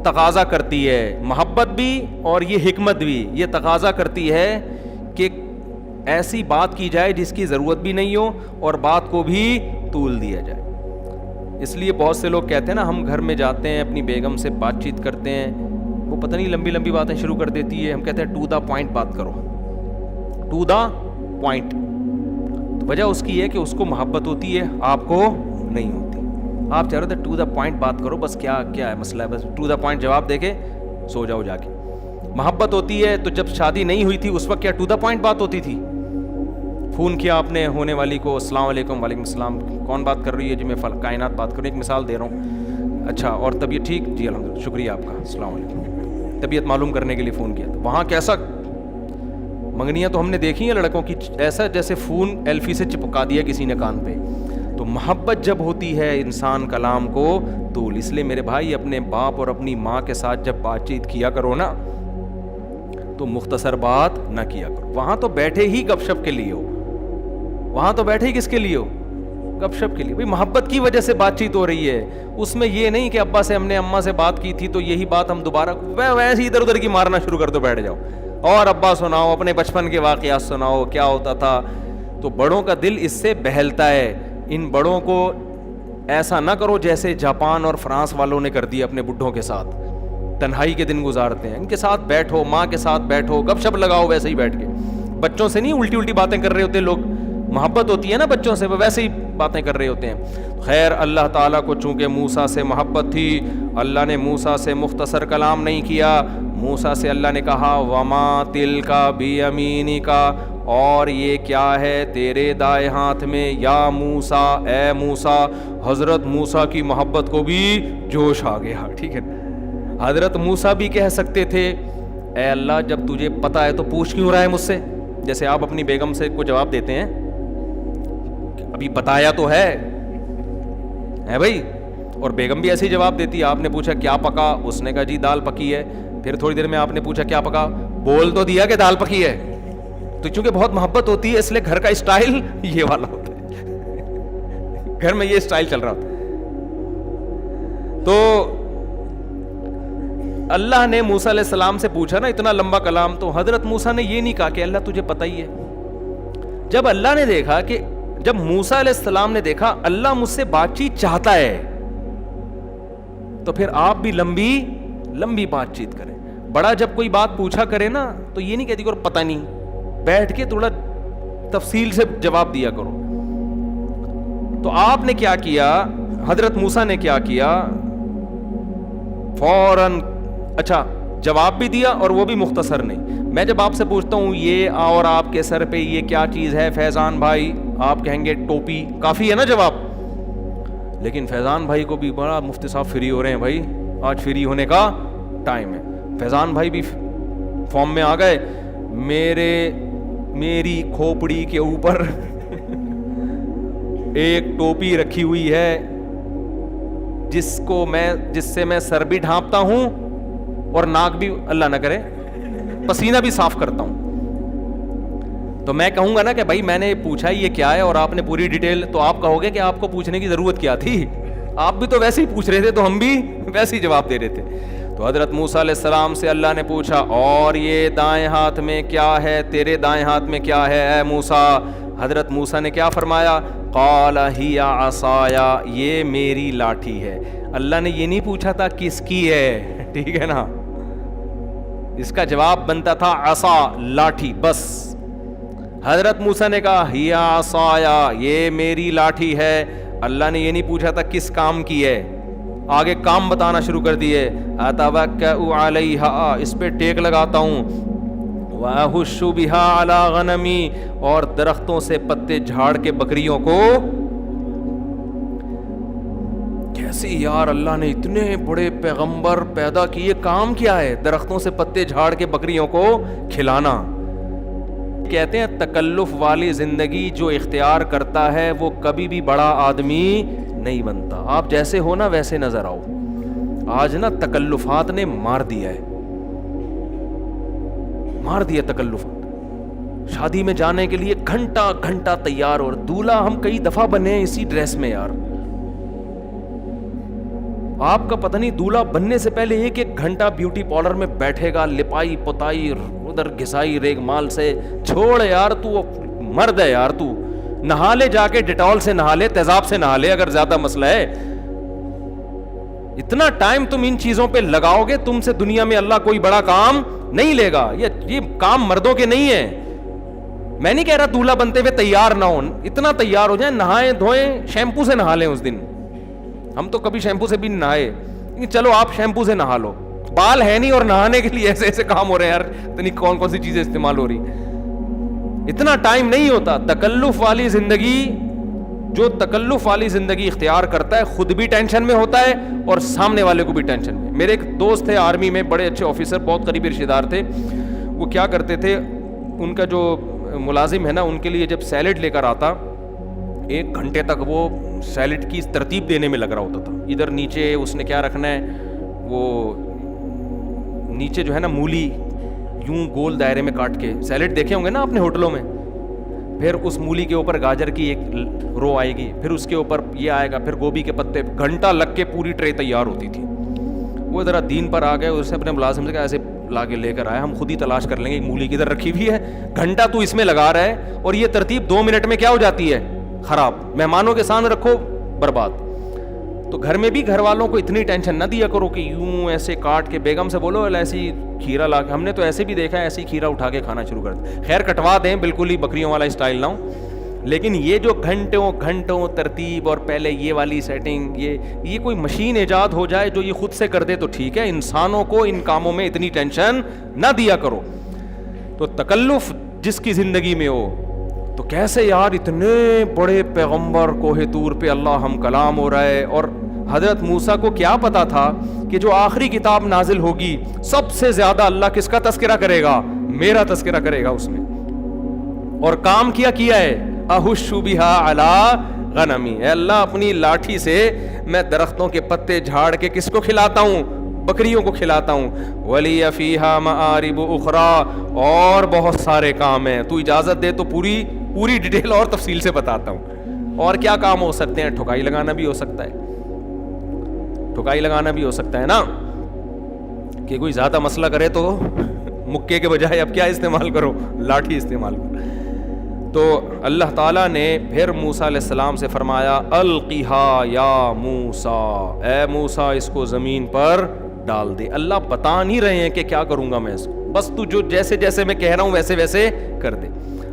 تقاضا کرتی ہے, محبت بھی اور یہ حکمت بھی یہ تقاضا کرتی ہے کہ ایسی بات کی جائے جس کی ضرورت بھی نہیں ہو اور بات کو بھی طول دیا جائے. اس لیے بہت سے لوگ کہتے ہیں نا, ہم گھر میں جاتے ہیں اپنی بیگم سے بات چیت کرتے ہیں, وہ پتہ نہیں لمبی لمبی باتیں شروع کر دیتی ہے, ہم کہتے ہیں ٹو دا پوائنٹ بات کرو, ٹو دا پوائنٹ. تو وجہ اس کی ہے کہ اس کو محبت ہوتی ہے, آپ کو نہیں ہوتی. آپ چاہ رہے تھے ٹو دا پوائنٹ بات کرو, بس کیا ہے مسئلہ ہے, بس ٹو دا پوائنٹ جواب دے کے سو جاؤ جا کے. محبت ہوتی ہے تو جب شادی نہیں ہوئی تھی اس وقت کیا ٹو دا پوائنٹ بات ہوتی تھی, فون کیا آپ نے ہونے والی کو, السلام علیکم, وعلیکم السلام, کون بات کر رہی ہے, جی میں کائنات بات کر رہی ہوں, ایک مثال دے رہا ہوں, اچھا اور طبیعت ٹھیک, جی الحمدللہ, شکریہ آپ کا, السلام علیکم, طبیعت معلوم کرنے کے لیے فون کیا. تو وہاں کیسا منگنیاں تو ہم نے دیکھی ہیں لڑکوں کی, ایسا جیسے فون ایلفی سے چپکا دیا کسی نے کان پہ. تو محبت جب ہوتی ہے انسان کلام کو طول. اس لیے میرے بھائی اپنے باپ اور اپنی ماں کے ساتھ جب بات چیت کیا کرو نا تو مختصر بات نہ کیا کرو. وہاں تو بیٹھے ہی گپ شپ کے لیے ہو, وہاں تو بیٹھے ہی کس کے لیے ہو, گپ شپ کے لیے. بھائی محبت کی وجہ سے بات چیت ہو رہی ہے, اس میں یہ نہیں کہ ابا سے ہم نے اماں سے بات کی تھی تو یہی بات ہم دوبارہ ویسے ادھر ادھر کی مارنا شروع کر دو, بیٹھ جاؤ اور ابا سناؤ, اپنے بچپن کے واقعات سناؤ, کیا ہوتا تھا. تو بڑوں کا دل اس سے بہلتا ہے. ان بڑوں کو ایسا نہ کرو جیسے جاپان اور فرانس والوں نے کر دیا اپنے بڈھوں کے ساتھ, تنہائی کے دن گزارتے ہیں. ان کے ساتھ بیٹھو, ماں کے ساتھ بیٹھو, گپ شپ لگاؤ ویسے ہی بیٹھ کے. بچوں سے نہیں الٹی الٹی باتیں کر رہے ہوتے لوگ, محبت ہوتی ہے نا بچوں سے, وہ ویسے ہی باتیں کر رہے ہوتے ہیں. خیر اللہ تعالیٰ کو چونکہ موسیٰ سے محبت تھی, اللہ نے موسیٰ سے مختصر کلام نہیں کیا. موسیٰ سے اللہ نے کہا وما تلکا بیمینکا, اور یہ کیا ہے تیرے دائیں ہاتھ میں یا موسیٰ، اے موسیٰ. حضرت موسیٰ کی محبت کو بھی جوش آ گیا. ٹھیک ہے، حضرت موسیٰ بھی کہہ سکتے تھے اے اللہ جب تجھے پتہ ہے تو پوچھ کیوں رہا ہے مجھ سے؟ جیسے آپ اپنی بیگم سے کو جواب دیتے ہیں ابھی بتایا تو ہے بھائی، اور بیگم بھی ایسے ہی جواب دیتی ہے. آپ نے پوچھا کیا پکا، اس نے کہا جی دال پکی ہے. پھر تھوڑی دیر میں آپ نے پوچھا کیا پکا، بول تو دیا کہ دال پکی ہے. تو چونکہ بہت محبت ہوتی ہے اس لیے گھر کا اسٹائل یہ والا ہوتا ہے، گھر میں یہ اسٹائل چل رہا ہوتا ہے. تو اللہ نے موسیٰ علیہ السلام سے پوچھا نا اتنا لمبا کلام، تو حضرت موسیٰ نے یہ نہیں کہا کہ اللہ تجھے پتہ ہی ہے. جب اللہ نے دیکھا کہ جب موسیٰ علیہ السلام نے دیکھا اللہ مجھ سے بات چیت چاہتا ہے تو پھر آپ بھی لمبی بات چیت کریں. بڑا جب کوئی بات پوچھا کرے نا تو یہ نہیں کہتی کہ پتہ نہیں، بیٹھ کے تھوڑا تفصیل سے جواب دیا کرو. تو آپ نے کیا کیا، حضرت موسیٰ نے کیا کیا، فوراً اچھا جواب بھی دیا اور وہ بھی مختصر نہیں. میں جب آپ سے پوچھتا ہوں یہ اور آپ کے سر پہ یہ کیا چیز ہے فیضان بھائی، آپ کہیں گے ٹوپی، کافی ہے نا جواب. لیکن فیضان بھائی کو بھی بڑا مفتی صاحب فری ہو رہے ہیں بھائی، آج فری ہونے کا ٹائم ہے. فیضان بھائی بھی فارم میں آ گئے. میری کھوپڑی کے اوپر ایک ٹوپی رکھی ہوئی ہے جس سے میں سر بھی ڈھانپتا ہوں اور ناک بھی اللہ نہ کرے پسینہ بھی صاف کرتا ہوں. تو میں کہوں گا نا کہ بھائی میں نے پوچھا یہ کیا ہے اور آپ نے پوری ڈیٹیل، تو آپ کہو گے کہ آپ کو پوچھنے کی ضرورت کیا تھی، آپ بھی تو ویسے ہی پوچھ رہے تھے تو ہم بھی ویسے ہی جواب دے رہے تھے. تو حضرت موسیٰ علیہ السلام سے اللہ نے پوچھا اور یہ دائیں ہاتھ میں کیا ہے، تیرے دائیں ہاتھ میں کیا ہے اے موسیٰ؟ حضرت موسیٰ نے کیا فرمایا، قال ہی عصای، یہ میری لاٹھی ہے. اللہ نے یہ نہیں پوچھا تھا کس کی ہے، ٹھیک ہے نا، اس کا جواب بنتا تھا عصا، لاٹھی بس. حضرت موسیٰ نے کہا ہی عصای، یہ میری لاٹھی ہے. اللہ نے یہ نہیں پوچھا تھا کس کام کی ہے، آگے کام بتانا شروع کر دیے. اتوکأ علیہا، اس پہ ٹیک لگاتا ہوں. واہش بہا علی غنمی، اور درختوں سے پتے جھاڑ کے بکریوں کو. کیسے یار اللہ نے اتنے بڑے پیغمبر پیدا کیے، کام کیا ہے درختوں سے پتے جھاڑ کے بکریوں کو کھلانا. کہتے ہیں تکلف والی زندگی جو اختیار کرتا ہے وہ کبھی بھی بڑا آدمی نہیں بنتا. آپ جیسے ہو نا ویسے نظر آؤ. آج نا تکلفات نے مار دیا ہے، مار دیا تکلفات. شادی میں جانے کے لیے گھنٹہ تیار، اور دولہا ہم کئی دفعہ بنے ہیں اسی ڈریس میں. یار آپ کا پتہ نہیں دولہا بننے سے پہلے ایک گھنٹہ بیوٹی پارلر میں بیٹھے گا، لپائی پتائی ادھر گھسائی ریگ مال سے. چھوڑ یار، تو مرد ہے یار، تو نہا لے جا کے، ڈیٹول سے نہا لے، تیزاب سے نہا لے اگر زیادہ مسئلہ ہے. اتنا ٹائم تم ان چیزوں پہ لگاؤ گے، تم سے دنیا میں اللہ کوئی بڑا کام نہیں لے گا. یہ کام مردوں کے نہیں ہیں. میں نہیں کہہ رہا دولہا بنتے ہوئے تیار نہ ہو، اتنا تیار ہو جائیں، نہائیں دھوئیں، شیمپو سے نہا لیں اس دن. ہم تو کبھی شیمپو سے بھی نہیں نہائے، لیکن چلو آپ شیمپو سے نہا لو. بال ہے نہیں اور نہانے کے لیے ایسے کام ہو رہے ہیں یار، اتنی کون سی چیزیں استعمال ہو رہی. اتنا ٹائم نہیں ہوتا. تکلف والی زندگی، جو تکلف والی زندگی اختیار کرتا ہے خود بھی ٹینشن میں ہوتا ہے اور سامنے والے کو بھی ٹینشن میں. میرے ایک دوست تھے آرمی میں، بڑے اچھے آفیسر، بہت قریبی رشتے دار تھے. وہ کیا کرتے تھے، ان کا جو ملازم ہے نا ان کے لیے جب سیلڈ لے کر آتا 1 گھنٹے تک وہ سیلڈ کی ترتیب دینے میں لگ رہا ہوتا تھا. ادھر نیچے اس نے کیا رکھنا ہے، وہ نیچے جو ہے نا مولی یوں گول دائرے میں کاٹ کے، سیلڈ دیکھے ہوں گے نا آپ نے ہوٹلوں میں، پھر اس مولی کے اوپر گاجر کی ایک رو آئے گی، پھر اس کے اوپر یہ آئے گا، پھر گوبھی کے پتے. گھنٹہ لگ کے پوری ٹرے تیار ہوتی تھی. وہ ذرا دین پر آ گئے، اس نے اپنے ملازم سے کہا ایسے لا کے لے کر آیا، ہم خود ہی تلاش کر لیں گے مولی کدھر رکھی ہوئی ہے. گھنٹہ تو اس میں لگا رہا ہے اور یہ ترتیب 2 منٹ میں کیا ہو جاتی ہے، خراب. مہمانوں کے سامنے رکھو، برباد. تو گھر میں بھی گھر والوں کو اتنی ٹینشن نہ دیا کرو کہ یوں ایسے کاٹ کے. بیگم سے بولو ایسی کھیرا لا کے، ہم نے تو ایسے بھی دیکھا ہے ایسی کھیرا اٹھا کے کھانا شروع کر دیں. خیر کٹوا دیں، بالکل ہی بکریوں والا اسٹائل نہ ہو، لیکن یہ جو گھنٹوں ترتیب اور پہلے یہ والی سیٹنگ، یہ کوئی مشین ایجاد ہو جائے جو یہ خود سے کر دے تو ٹھیک ہے. انسانوں کو ان کاموں میں اتنی ٹینشن نہ دیا کرو. تو تکلف جس کی زندگی میں ہو. تو کیسے یار اتنے بڑے پیغمبر کوہ طور پہ اللہ ہم کلام ہو رہا ہے, اور حضرت موسیٰ کو کیا پتا تھا کہ جو آخری کتاب نازل ہوگی سب سے زیادہ اللہ کس کا تذکرہ کرے گا؟ میرا تذکرہ کرے گا اس میں. اور کام کیا ہے, احش بہا علی غنمی, اے اللہ اپنی لاٹھی سے میں درختوں کے پتے جھاڑ کے کس کو کھلاتا ہوں؟ بکریوں کو کھلاتا ہوں. ولی فیہا معارب اخری, اور بہت سارے کام ہیں, تو اجازت دے تو پوری ڈیٹیل اور تفصیل سے بتاتا ہوں. اور کیا کام ہو سکتے ہیں؟ ٹھکائی لگانا بھی ہو سکتا ہے, ٹھکائی لگانا بھی ہو سکتا ہے نا, کہ کوئی زیادہ مسئلہ کرے تو مکے کے بجائے اب کیا استعمال کرو؟ لاٹھی استعمال کرو. تو اللہ تعالیٰ نے پھر موسیٰ علیہ السلام سے فرمایا القیہا یا موسیٰ, اے موسیٰ اس کو زمین پر ڈال دے. اللہ بتا نہیں رہے ہیں کہ کیا کروں گا میں اس کو, بس تو جو جیسے جیسے میں کہہ رہا ہوں ویسے ویسے کر دے.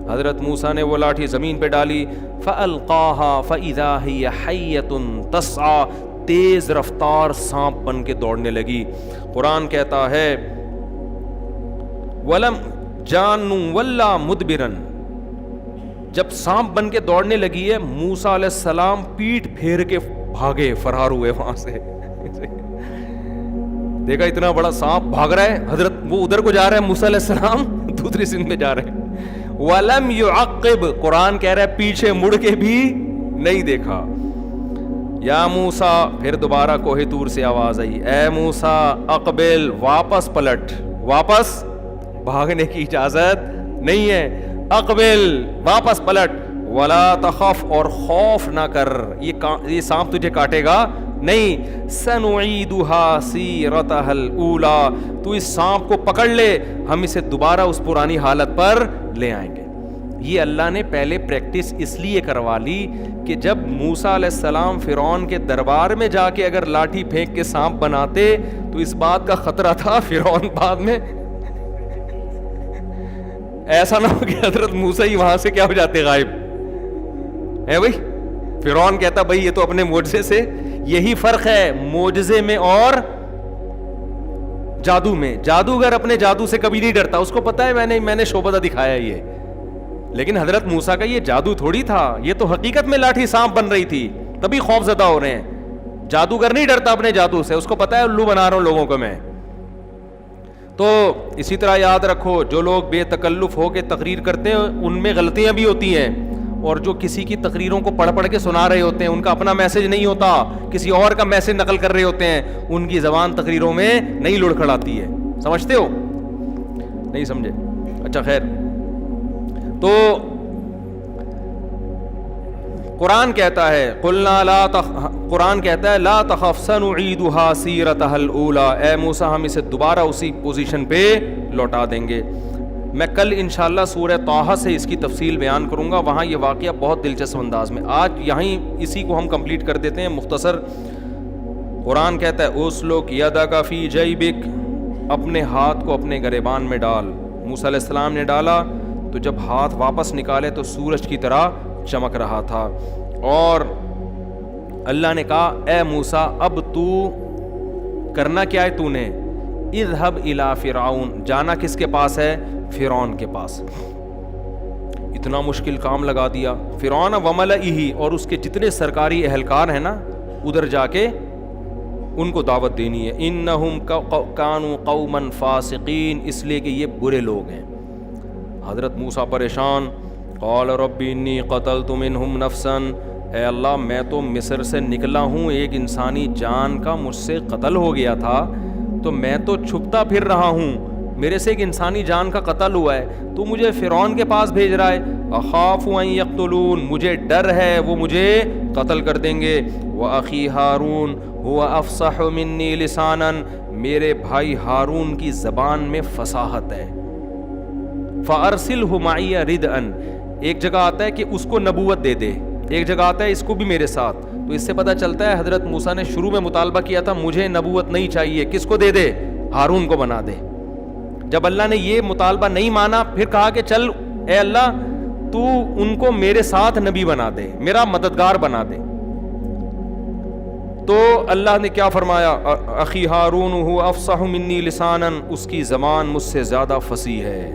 حضرت موسیٰ نے وہ لاٹھی زمین پہ ڈالی, فَأَلْقَاهَا فَإِذَا هِيَ حَيَّةٌ تَسْعَىٰ, تیز رفتار سانپ بن کے دوڑنے لگی. قرآن کہتا ہے وَلَمْ جَانٌ وَلَّا مُدْبِرًا, جب سانپ بن کے دوڑنے لگی ہے موسیٰ علیہ السلام پیٹ پھیر کے بھاگے, فرار ہوئے وہاں سے. دیکھا اتنا بڑا سانپ بھاگ رہا ہے, حضرت وہ ادھر کو جا رہا ہے, موسیٰ علیہ السلام دوسری سمت میں جا رہے ہیں. وَلَمْ يُعَقِّبْ, قرآن کہہ رہا ہے پیچھے مڑ کے بھی نہیں دیکھا. یا موسیٰ, پھر دوبارہ کوہ طور سے آواز آئی, اے موسیٰ اقبل, واپس پلٹ, واپس بھاگنے کی اجازت نہیں ہے, اقبل واپس پلٹ, ولا تخف, اور خوف نہ کر, یہ سانپ تجھے کاٹے گا نہیں. سنعیدها سیرتها الاولی, تو اس سانپ کو پکڑ لے, ہم اسے دوبارہ اس پرانی حالت پر لے آئیں گے. یہ اللہ نے پہلے پریکٹس اس لیے کروا لی کہ جب موسیٰ علیہ السلام فرعون کے دربار میں جا کے اگر لاٹھی پھینک کے سانپ بناتے تو اس بات کا خطرہ تھا فرعون بعد میں ایسا نہ ہو کہ حضرت موسیٰ ہی وہاں سے کیا ہو جاتے غائب ہے. بھائی فرعون کہتا بھائی یہ تو اپنے معجزے سے, یہی فرق ہے معجزے میں اور جادو میں. جادوگر اپنے جادو سے کبھی نہیں ڈرتا, اس کو پتا ہے میں نے شعبدہ دکھایا یہ. لیکن حضرت موسیٰ کا یہ جادو تھوڑی تھا, یہ تو حقیقت میں لاٹھی سانپ بن رہی تھی, تبھی خوف زدہ ہو رہے ہیں. جادوگر نہیں ڈرتا اپنے جادو سے, اس کو پتا ہے الو بنا رہا ہوں لوگوں کو میں. تو اسی طرح یاد رکھو جو لوگ بے تکلف ہو کے تقریر کرتے ہیں ان میں غلطیاں بھی ہوتی ہیں, اور جو کسی کی تقریروں کو پڑھ کے سنا رہے ہوتے ہیں ان کا اپنا میسج نہیں ہوتا, کسی اور کا میسج نقل کر رہے ہوتے ہیں, ان کی زبان تقریروں میں نہیں لڑکھڑاتی ہے. سمجھتے ہو؟ نہیں سمجھے؟ اچھا خیر. تو قرآن کہتا ہے قرآن کہتا ہے لا تخف سنعیدها سیرتها الاولی, اے موسیٰ ہم اسے دوبارہ اسی پوزیشن پہ لوٹا دیں گے. میں کل انشاءاللہ سورہ طٰہٰ سے اس کی تفصیل بیان کروں گا, وہاں یہ واقعہ بہت دلچسپ انداز میں. آج یہیں اسی کو ہم کمپلیٹ کر دیتے ہیں مختصر. قرآن کہتا ہے اسلک یدک فی جیبک, اپنے ہاتھ کو اپنے گریبان میں ڈال. موسیٰ علیہ السلام نے ڈالا تو جب ہاتھ واپس نکالے تو سورج کی طرح چمک رہا تھا, اور اللہ نے کہا اے موسیٰ اب تو کرنا کیا ہے, تو نے اذهب الی فرعون, جانا کس کے پاس ہے؟ فرعون کے پاس. اتنا مشکل کام لگا دیا. فرعون وملئہ, اور اس کے جتنے سرکاری اہلکار ہیں نا ادھر جا کے ان کو دعوت دینی ہے. انہم کانوا قوما فاسقین, اس لیے کہ یہ برے لوگ ہیں. حضرت موسیٰ پریشان, قال رب انی قتلت منہم نفسا, اے اللہ میں تو مصر سے نکلا ہوں, ایک انسانی جان کا مجھ سے قتل ہو گیا تھا, تو میں تو چھپتا پھر رہا ہوں, میرے سے ایک انسانی جان کا قتل ہوا ہے, تو مجھے فرعون کے پاس بھیج رہا ہے. اخاف ان یقتلون, مجھے ڈر ہے وہ مجھے قتل کر دیں گے. واخی ہارون هو افصح منی لسانا, میرے بھائی ہارون کی زبان میں فصاحت ہے. فارسلہ معی ردءا, ایک جگہ آتا ہے کہ اس کو نبوت دے دے, ایک جگہ آتا ہے اس کو بھی میرے ساتھ. تو اس سے پتہ چلتا ہے حضرت موسیٰ نے شروع میں مطالبہ کیا تھا مجھے نبوت نہیں چاہیے, کس کو دے دے؟ ہارون کو بنا دے. جب اللہ نے یہ مطالبہ نہیں مانا پھر کہا کہ چل اے اللہ تو ان کو میرے ساتھ نبی بنا دے, میرا مددگار بنا دے. تو اللہ نے کیا فرمایا؟ اخی ہارون هو افصح منی لسانا, اس کی زبان مجھ سے زیادہ فصیح ہے.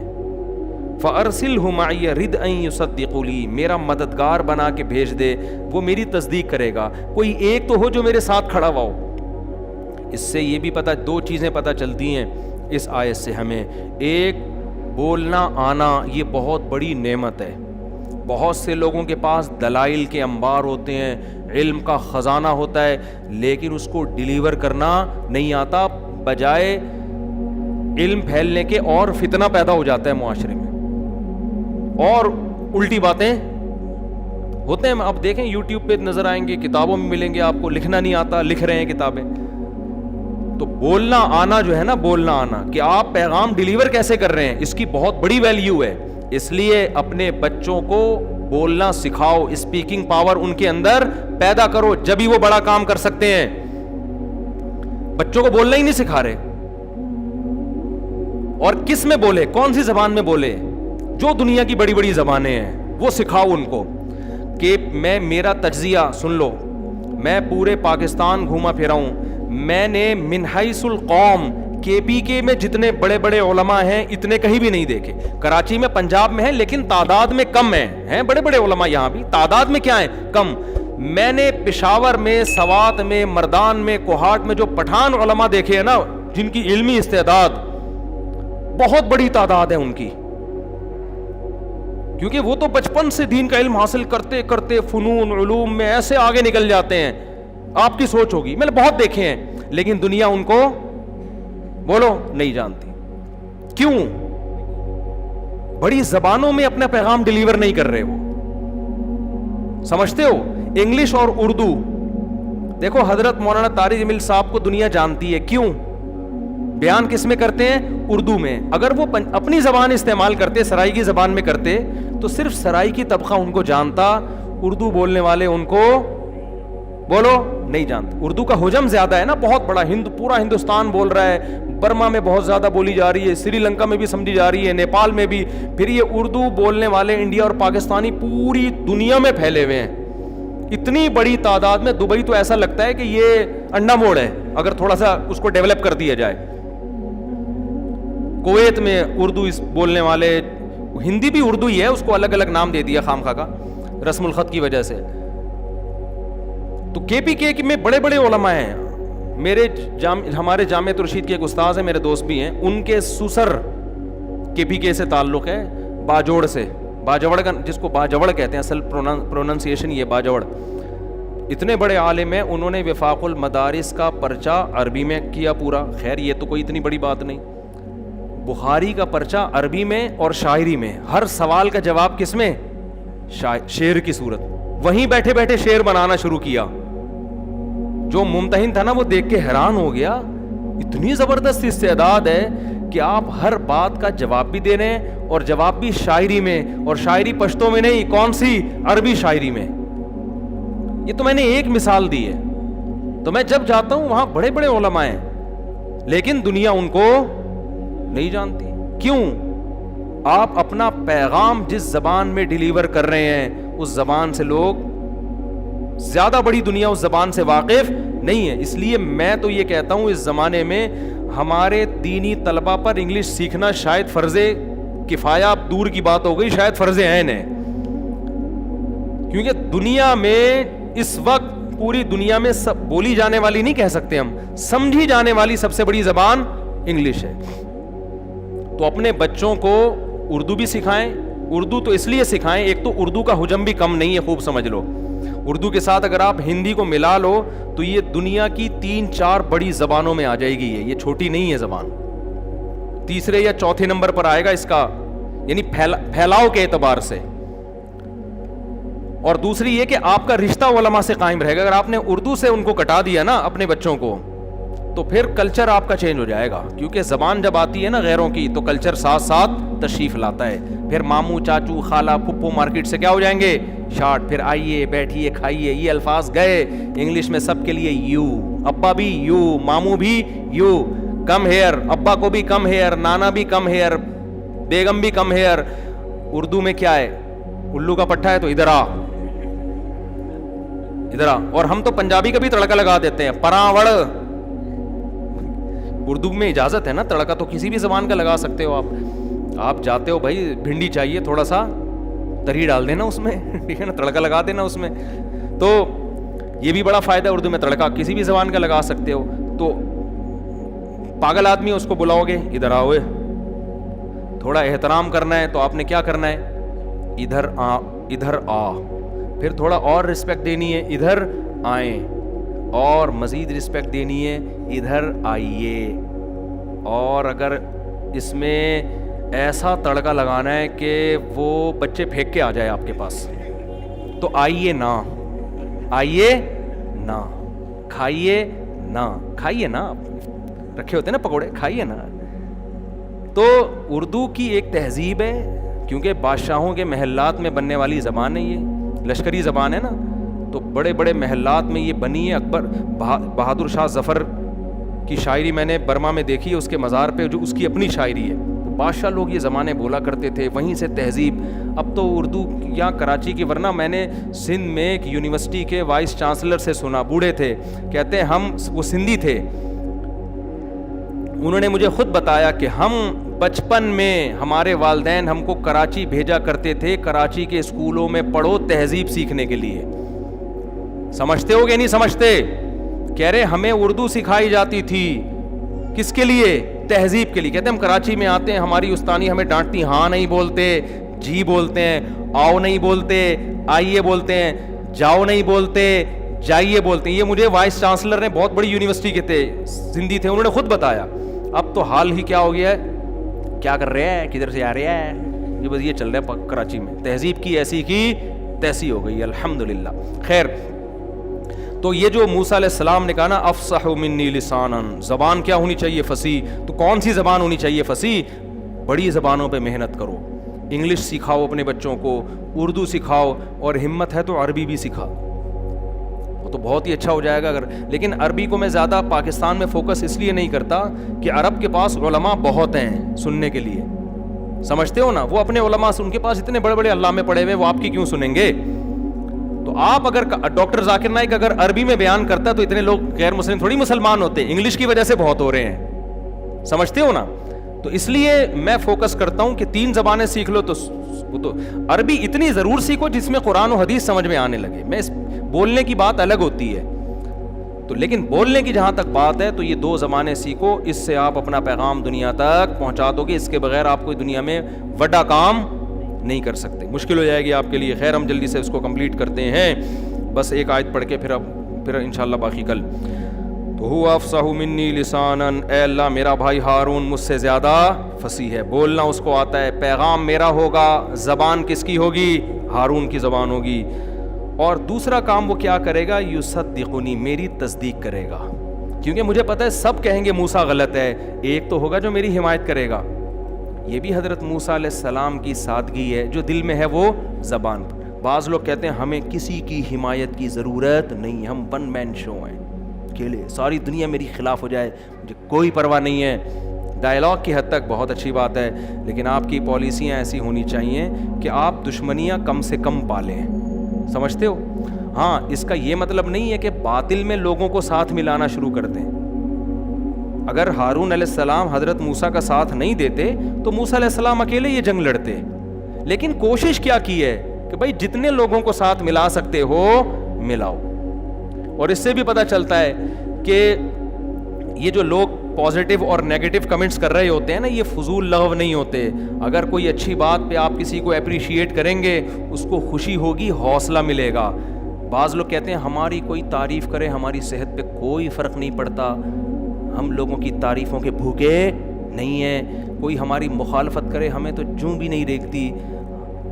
فَأَرْسِلْهُ مَعِيَ رِدْءًا يُصَدِّقُ لِي, میرا مددگار بنا کے بھیج دے, وہ میری تصدیق کرے گا. کوئی ایک تو ہو جو میرے ساتھ کھڑا ہوا ہو. اس سے یہ بھی پتہ, دو چیزیں پتہ چلتی ہیں اس آیت سے ہمیں. ایک, بولنا آنا یہ بہت بڑی نعمت ہے. بہت سے لوگوں کے پاس دلائل کے انبار ہوتے ہیں, علم کا خزانہ ہوتا ہے, لیکن اس کو ڈیلیور کرنا نہیں آتا. بجائے علم پھیلنے کے اور فتنہ پیدا ہو جاتا ہے معاشرے میں, اور الٹی باتیں ہوتے ہیں. اب دیکھیں یوٹیوب پہ نظر آئیں گے, کتابوں میں ملیں گے آپ کو, لکھنا نہیں آتا, لکھ رہے ہیں کتابیں. تو بولنا آنا جو ہے نا, بولنا آنا کہ آپ پیغام ڈیلیور کیسے کر رہے ہیں, اس کی بہت بڑی ویلیو ہے. اس لیے اپنے بچوں کو بولنا سکھاؤ, اسپیکنگ پاور ان کے اندر پیدا کرو, جبھی وہ بڑا کام کر سکتے ہیں. بچوں کو بولنا ہی نہیں سکھا رہے. اور کس میں بولے, کون سی زبان میں بولے, جو دنیا کی بڑی بڑی زبانیں ہیں وہ سکھاؤ ان کو. کہ میں, میرا تجزیہ سن لو, میں پورے پاکستان گھوما پھرا ہوں, میں نے من حیث القوم کے پی کے میں جتنے بڑے بڑے علماء ہیں اتنے کہیں بھی نہیں دیکھے. کراچی میں, پنجاب میں ہیں, لیکن تعداد میں کم ہیں بڑے بڑے علماء یہاں بھی, تعداد میں کیا ہیں, کم. میں نے پشاور میں, سوات میں, مردان میں, کوہاٹ میں جو پٹھان علماء دیکھے ہیں نا, جن کی علمی استعداد بہت بڑی تعداد ہے ان کی, کیونکہ وہ تو بچپن سے دین کا علم حاصل کرتے کرتے فنون علوم میں ایسے آگے نکل جاتے ہیں. آپ کی سوچ ہوگی, میں نے بہت دیکھے ہیں, لیکن دنیا ان کو بولو نہیں جانتی. کیوں؟ بڑی زبانوں میں اپنا پیغام ڈیلیور نہیں کر رہے. وہ سمجھتے ہو, انگلش اور اردو. دیکھو حضرت مولانا طارق جمیل صاحب کو دنیا جانتی ہے, کیوں؟ بیان کس میں کرتے ہیں, اردو میں. اگر وہ اپنی زبان استعمال کرتے, سرائی کی زبان میں کرتے, تو صرف سرائی کی طبقہ ان کو جانتا, اردو بولنے والے ان کو بولو نہیں جانتے. اردو کا حجم زیادہ ہے نا, بہت بڑا, پورا ہندوستان بول رہا ہے, برما میں بہت زیادہ بولی جا رہی ہے, سری لنکا میں بھی سمجھی جا رہی ہے, نیپال میں بھی. پھر یہ اردو بولنے والے انڈیا اور پاکستانی پوری دنیا میں پھیلے ہوئے ہیں, اتنی بڑی تعداد میں. دبئی تو ایسا لگتا ہے کہ یہ انڈا موڑ ہے اگر تھوڑا سا اس کو ڈیولپ کر دیا جائے. کویت میں اردو بولنے والے, ہندی بھی اردو ہی ہے, اس کو الگ الگ نام دے دیا خام خواہ کا رسم الخط کی وجہ سے. تو کے پی کے میں بڑے بڑے علماء ہیں. میرے ہمارے جامعہ رشید کے ایک استاذ ہیں, میرے دوست بھی ہیں, ان کے سسر کے پی کے سے تعلق ہے, باجوڑ سے. باجوڑ کا, جس کو باجوڑ کہتے ہیں, اصل پروننسیشن یہ باجوڑ. اتنے بڑے عالم ہیں, انہوں نے وفاق المدارس کا پرچہ عربی میں کیا پورا. خیر یہ تو کوئی اتنی بڑی بات نہیں. بخاری کا پرچہ عربی میں اور شاعری میں, ہر سوال کا جواب کس میں, شعر کی صورت. وہیں بیٹھے بیٹھے شعر بنانا شروع کیا. جو ممتحن تھا نا وہ دیکھ کے حیران ہو گیا, اتنی زبردست استعداد ہے کہ آپ ہر بات کا جواب بھی دے رہے ہیں, اور جواب بھی شاعری میں, اور شاعری پشتو میں نہیں, کون سی, عربی شاعری میں. یہ تو میں نے ایک مثال دی ہے. تو میں جب جاتا ہوں وہاں بڑے بڑے علماء ہیں, لیکن دنیا ان کو نہیں جانتی. کیوں؟ آپ اپنا پیغام جس زبان میں ڈیلیور کر رہے ہیں, اس زبان سے لوگ, زیادہ بڑی دنیا اس زبان سے واقف نہیں ہے. اس لیے میں تو یہ کہتا ہوں, اس زمانے میں ہمارے دینی طلبہ پر انگلش سیکھنا شاید فرض کفایہ دور کی بات ہو گئی, شاید فرض عین ہے. کیونکہ دنیا میں اس وقت, پوری دنیا میں سب بولی جانے والی نہیں کہہ سکتے ہم, سمجھی جانے والی سب سے بڑی زبان انگلش ہے. تو اپنے بچوں کو اردو بھی سکھائیں. اردو تو اس لیے سکھائیں, ایک تو اردو کا حجم بھی کم نہیں ہے, خوب سمجھ لو. اردو کے ساتھ اگر آپ ہندی کو ملا لو تو یہ دنیا کی 3-4 بڑی زبانوں میں آ جائے گی. یہ چھوٹی نہیں ہے زبان, تیسرے یا چوتھے نمبر پر آئے گا اس کا, یعنی پھیلاؤ کے اعتبار سے. اور دوسری یہ کہ آپ کا رشتہ علماء سے قائم رہے گا. اگر آپ نے اردو سے ان کو کٹا دیا نا اپنے بچوں کو, تو پھر کلچر آپ کا چینج ہو جائے گا. کیونکہ زبان جب آتی ہے نا غیروں کی, تو کلچر ساتھ ساتھ تشریف لاتا ہے. پھر ماموں, چاچو, خالہ, پھپھو مارکیٹ سے کیا ہو جائیں گے, شارٹ. پھر آئیے, بیٹھیے, کھائیے, یہ الفاظ گئے. انگلش میں سب کے لیے یو, ابا بھی یو, ماموں بھی یو, کم ہیئر, ابا کو بھی کم ہیئر, نانا بھی کم ہیئر, بیگم بھی کم ہیئر. اردو میں کیا ہے, الو کا پٹھا ہے تو ادھر آ, ادھر آ. اور ہم تو پنجابی کا بھی تڑکا لگا دیتے ہیں, پراوڑ. اردو میں اجازت ہے نا, تڑکا تو کسی بھی زبان کا لگا سکتے ہو آپ. آپ جاتے ہو بھائی بھنڈی چاہیے, تھوڑا سا تری ڈال دینا اس میں, ٹھیک ہے نا, تڑکا لگا دینا اس میں. تو یہ بھی بڑا فائدہ ہے اردو میں, تڑکا کسی بھی زبان کا لگا سکتے ہو. تو پاگل آدمی اس کو بلاؤ گے, ادھر آؤ, تھوڑا احترام کرنا ہے تو آپ نے کیا کرنا ہے, ادھر آ, ادھر آ. پھر تھوڑا اور رسپیکٹ دینی ہے, ادھر آئیں, اور مزید رسپیکٹ دینی ہے, ادھر آئیے. اور اگر اس میں ایسا تڑکا لگانا ہے کہ وہ بچے پھینک کے آ جائے آپ کے پاس, تو آئیے نا, آئیے نا, کھائیے نا, کھائیے نا, آپ رکھے ہوتے ہیں نا پکوڑے, کھائیے نا. تو اردو کی ایک تہذیب ہے, کیونکہ بادشاہوں کے محلات میں بننے والی زبان ہے, یہ لشکری زبان ہے نا, تو بڑے بڑے محلات میں یہ بنی ہے. اکبر بہادر شاہ ظفر کی شاعری میں نے برما میں دیکھی ہے, اس کے مزار پہ جو اس کی اپنی شاعری ہے. بادشاہ لوگ یہ زمانے بولا کرتے تھے, وہیں سے تہذیب. اب تو اردو یہاں کراچی کی, ورنہ میں نے سندھ میں ایک یونیورسٹی کے وائس چانسلر سے سنا, بوڑھے تھے, کہتے ہیں ہم, وہ سندھی تھے, انہوں نے مجھے خود بتایا کہ ہم بچپن میں ہمارے والدین ہم کو کراچی بھیجا کرتے تھے, کراچی کے اسکولوں میں پڑھو تہذیب سیکھنے کے لیے. سمجھتے ہو کہ نہیں سمجھتے؟ کہہ رہے ہمیں اردو سکھائی جاتی تھی, کس کے لیے؟ تہذیب کے لیے. کہتے ہیں ہم کراچی میں آتے ہیں, ہماری استانی ہمیں ڈانٹتی, ہاں نہیں بولتے, جی بولتے ہیں, آؤ نہیں بولتے, آئیے بولتے ہیں, جاؤ نہیں بولتے, جائیے بولتے ہیں. یہ مجھے وائس چانسلر نے, بہت بڑی یونیورسٹی کے تھے, سندھی تھے, انہوں نے خود بتایا. اب تو حال ہی کیا ہو گیا ہے, کیا کر رہے ہیں, کدھر سے آ رہے ہیں, یہ بس یہ چل رہا ہے کراچی میں. تہذیب کی ایسی کی تیسی ہو گئی, الحمدللہ. خیر, تو یہ جو موسیٰ علیہ السلام نے کہا نا افصح منی لسانا, زبان کیا ہونی چاہیے؟ فصیح. تو کون سی زبان ہونی چاہیے فصیح؟ بڑی زبانوں پہ محنت کرو, انگلش سکھاؤ اپنے بچوں کو, اردو سکھاؤ, اور ہمت ہے تو عربی بھی سکھاؤ, وہ تو بہت ہی اچھا ہو جائے گا. اگر لیکن عربی کو میں زیادہ پاکستان میں فوکس اس لیے نہیں کرتا کہ عرب کے پاس علماء بہت ہیں سننے کے لیے, سمجھتے ہو نا, وہ اپنے علماء سے, ان کے پاس اتنے بڑے بڑے علامے پڑے ہوئے, وہ آپ کی کیوں سنیں گے؟ تو آپ اگر ڈاکٹر ذاکر نائک اگر عربی میں بیان کرتا ہے تو اتنے لوگ غیر مسلم تھوڑی مسلمان ہوتے, انگلش کی وجہ سے بہت ہو رہے ہیں, سمجھتے ہو نا. تو اس لیے میں فوکس کرتا ہوں کہ 3 زبانیں سیکھ لو, تو عربی اتنی ضرور سیکھو جس میں قرآن و حدیث سمجھ میں آنے لگے. میں بولنے کی بات الگ ہوتی ہے, تو لیکن بولنے کی جہاں تک بات ہے تو یہ 2 زبانیں سیکھو, اس سے آپ اپنا پیغام دنیا تک پہنچا دو گے. اس کے بغیر آپ کوئی دنیا میں بڑا کام نہیں کر سکتے, مشکل ہو جائے گی آپ کے لیے. خیر, ہم جلدی سے اس کو کمپلیٹ کرتے ہیں, بس ایک آیت پڑھ کے پھر انشاءاللہ باقی کل. تو ہوا افصح منی لسانا, اے اللہ میرا بھائی ہارون مجھ سے زیادہ فصیح ہے, بولنا اس کو آتا ہے, پیغام میرا ہوگا, زبان کس کی ہوگی؟ ہارون کی زبان ہوگی. اور دوسرا کام وہ کیا کرے گا؟ یصدقنی, میری تصدیق کرے گا, کیونکہ مجھے پتہ ہے سب کہیں گے موسیٰ غلط ہے, ایک تو ہوگا جو میری حمایت کرے گا. یہ بھی حضرت موسیٰ علیہ السلام کی سادگی ہے, جو دل میں ہے وہ زبان پر. بعض لوگ کہتے ہیں ہمیں کسی کی حمایت کی ضرورت نہیں, ہم 1 مین شو ہیں, اکیلے, ساری دنیا میری خلاف ہو جائے مجھے کوئی پرواہ نہیں ہے. ڈائلاگ کی حد تک بہت اچھی بات ہے, لیکن آپ کی پالیسیاں ایسی ہونی چاہیے کہ آپ دشمنیاں کم سے کم پالیں, سمجھتے ہو؟ ہاں, اس کا یہ مطلب نہیں ہے کہ باطل میں لوگوں کو ساتھ ملانا شروع کر دیں. اگر ہارون علیہ السلام حضرت موسیٰ کا ساتھ نہیں دیتے تو موسیٰ علیہ السلام اکیلے یہ جنگ لڑتے, لیکن کوشش کیا کی ہے کہ بھائی جتنے لوگوں کو ساتھ ملا سکتے ہو ملاؤ. اور اس سے بھی پتہ چلتا ہے کہ یہ جو لوگ پازیٹیو اور نیگیٹو کمنٹس کر رہے ہوتے ہیں نا, یہ فضول لغو نہیں ہوتے. اگر کوئی اچھی بات پہ آپ کسی کو اپریشیٹ کریں گے, اس کو خوشی ہوگی, حوصلہ ملے گا. بعض لوگ کہتے ہیں ہماری کوئی تعریف کرے, ہماری صحت پہ کوئی فرق نہیں پڑتا, ہم لوگوں کی تعریفوں کے بھوکے نہیں ہیں, کوئی ہماری مخالفت کرے ہمیں تو جوں بھی نہیں ریکتی.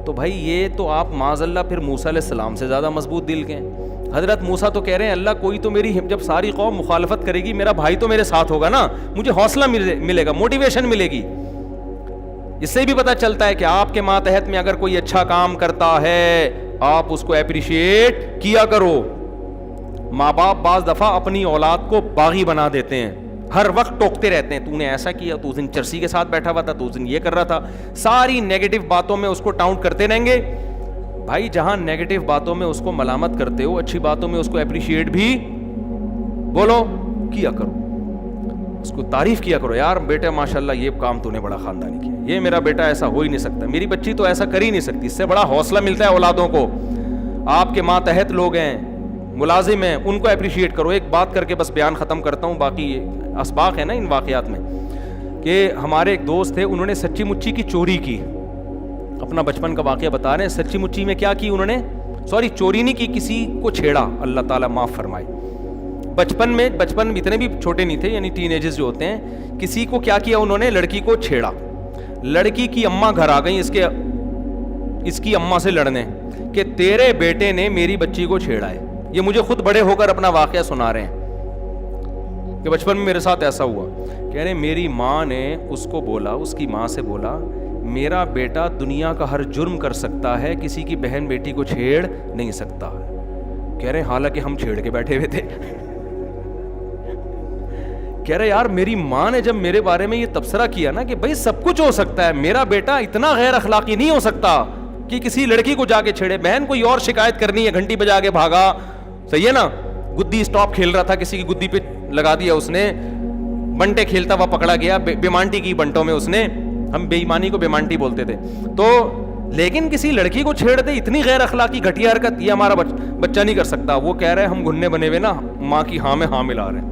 تو بھائی یہ تو آپ معاذ اللہ پھر موسیٰ علیہ السلام سے زیادہ مضبوط دل کے ہیں. حضرت موسیٰ تو کہہ رہے ہیں اللہ کوئی تو میری, جب ساری قوم مخالفت کرے گی میرا بھائی تو میرے ساتھ ہوگا نا, مجھے حوصلہ ملے گا, موٹیویشن ملے گی. اس سے بھی پتہ چلتا ہے کہ آپ کے ماتحت میں اگر کوئی اچھا کام کرتا ہے آپ اس کو اپریشیٹ کیا کرو. ماں باپ بعض دفعہ اپنی اولاد کو باغی بنا دیتے ہیں, ہر وقت ٹوکتے رہتے ہیں, تو نے ایسا کیا, تو اس دن چرسی کے ساتھ بیٹھا ہوا تھا, تو اس دن یہ کر رہا تھا, ساری نیگیٹو باتوں میں اس کو ٹاؤنٹ کرتے رہیں گے. بھائی جہاں نیگیٹو باتوں میں اس کو ملامت کرتے ہو, اچھی باتوں میں اس کو اپریشیٹ بھی بولو کیا کرو. اس کو تعریف کیا کرو, یار بیٹا ماشاءاللہ یہ کام تو نے بڑا خاندانی کیا, یہ میرا بیٹا ایسا ہو ہی نہیں سکتا, میری بچی تو ایسا کر ہی نہیں سکتی. اس سے بڑا حوصلہ ملتا ہے اولادوں کو. آپ کے ماتحت لوگ ہیں, ملازم ہیں, ان کو اپریشیٹ کرو. ایک بات کر کے بس بیان ختم کرتا ہوں, باقی اسباق ہے نا ان واقعات میں, کہ ہمارے ایک دوست تھے, انہوں نے سچی مچی کی چوری کی. اپنا بچپن کا واقعہ بتا رہے ہیں. سچی مچی میں کیا کی انہوں نے, چوری نہیں کی, کسی کو چھیڑا, اللہ تعالیٰ معاف فرمائے. بچپن میں اتنے بھی چھوٹے نہیں تھے, یعنی ٹین ایجز جو ہوتے ہیں, کسی کو کیا کیا انہوں نے, لڑکی کو چھیڑا. لڑکی کی اماں گھر آ گئیں اس کی اماں سے لڑنے کہ تیرے بیٹے نے میری بچی کو چھیڑا ہے. یہ مجھے خود بڑے ہو کر اپنا واقعہ سنا رہے ہیں کہ بچپن میں میرے ساتھ ایسا ہوا. کہہ رہے میری ماں نے اس کو بولا, اس کی ماں سے بولا, میرا بیٹا دنیا کا ہر جرم کر سکتا ہے, کسی کی بہن بیٹی کو چھیڑ نہیں سکتا. کہہ رہے حالانکہ ہم چھیڑ کے بیٹھے ہوئے تھے. کہہ رہے یار میری ماں نے جب میرے بارے میں یہ تبصرہ کیا نا کہ بھائی سب کچھ ہو سکتا ہے, میرا بیٹا اتنا غیر اخلاقی نہیں ہو سکتا کہ کسی لڑکی کو جا کے چھیڑے. بہن کوئی اور شکایت کرنی ہے, گھنٹی بجا کے بھاگا, صحیح ہے نا, گدی اسٹاپ کھیل رہا تھا, کسی کی گدی پہ لگا دیا اس نے, بنٹے کھیلتا ہوا پکڑا گیا, بیمانٹی کی بنٹوں میں اس نے, ہم بے ایمانی کو بیمانٹی بولتے تھے. تو لیکن کسی لڑکی کو چھیڑ دے, اتنی غیر اخلاقی گھٹیا حرکت, یہ ہمارا بچہ نہیں کر سکتا. وہ کہہ رہے ہم گھننے بنے ہوئے نا ماں کی ہاں میں ہاں ملا رہے ہیں.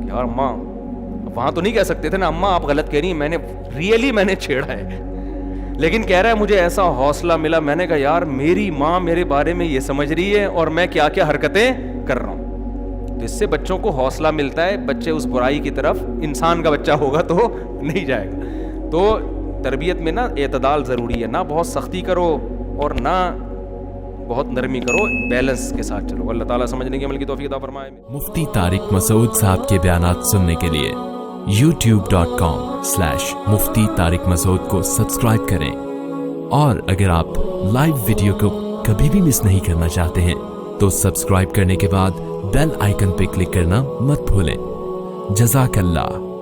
یار ماں وہاں تو نہیں کہہ سکتے تھے نا, اماں آپ غلط کہہ رہی ہیں, میں نے چھیڑا ہے. لیکن کہہ رہا ہے مجھے ایسا حوصلہ ملا, میں نے کہا یار میری ماں میرے بارے میں یہ سمجھ رہی ہے اور میں کیا کیا حرکتیں کر رہا ہوں. تو اس سے بچوں کو حوصلہ ملتا ہے, بچے اس برائی کی طرف, انسان کا بچہ ہوگا تو نہیں جائے گا. تو تربیت میں نا اعتدال ضروری ہے, نہ بہت سختی کرو اور نہ بہت نرمی کرو, بیلنس کے ساتھ چلو. اللہ تعالیٰ سمجھنے کی عمل کی توفیق عطا فرمائے. مفتی طارق مسعود صاحب کے بیانات سننے کے لیے youtube.com/مفتی طارق مسعود کو سبسکرائب کریں, اور اگر آپ لائیو ویڈیو کو کبھی بھی مس نہیں کرنا چاہتے ہیں تو سبسکرائب کرنے کے بعد بیل آئیکن پہ کلک کرنا مت بھولیں. جزاک اللہ.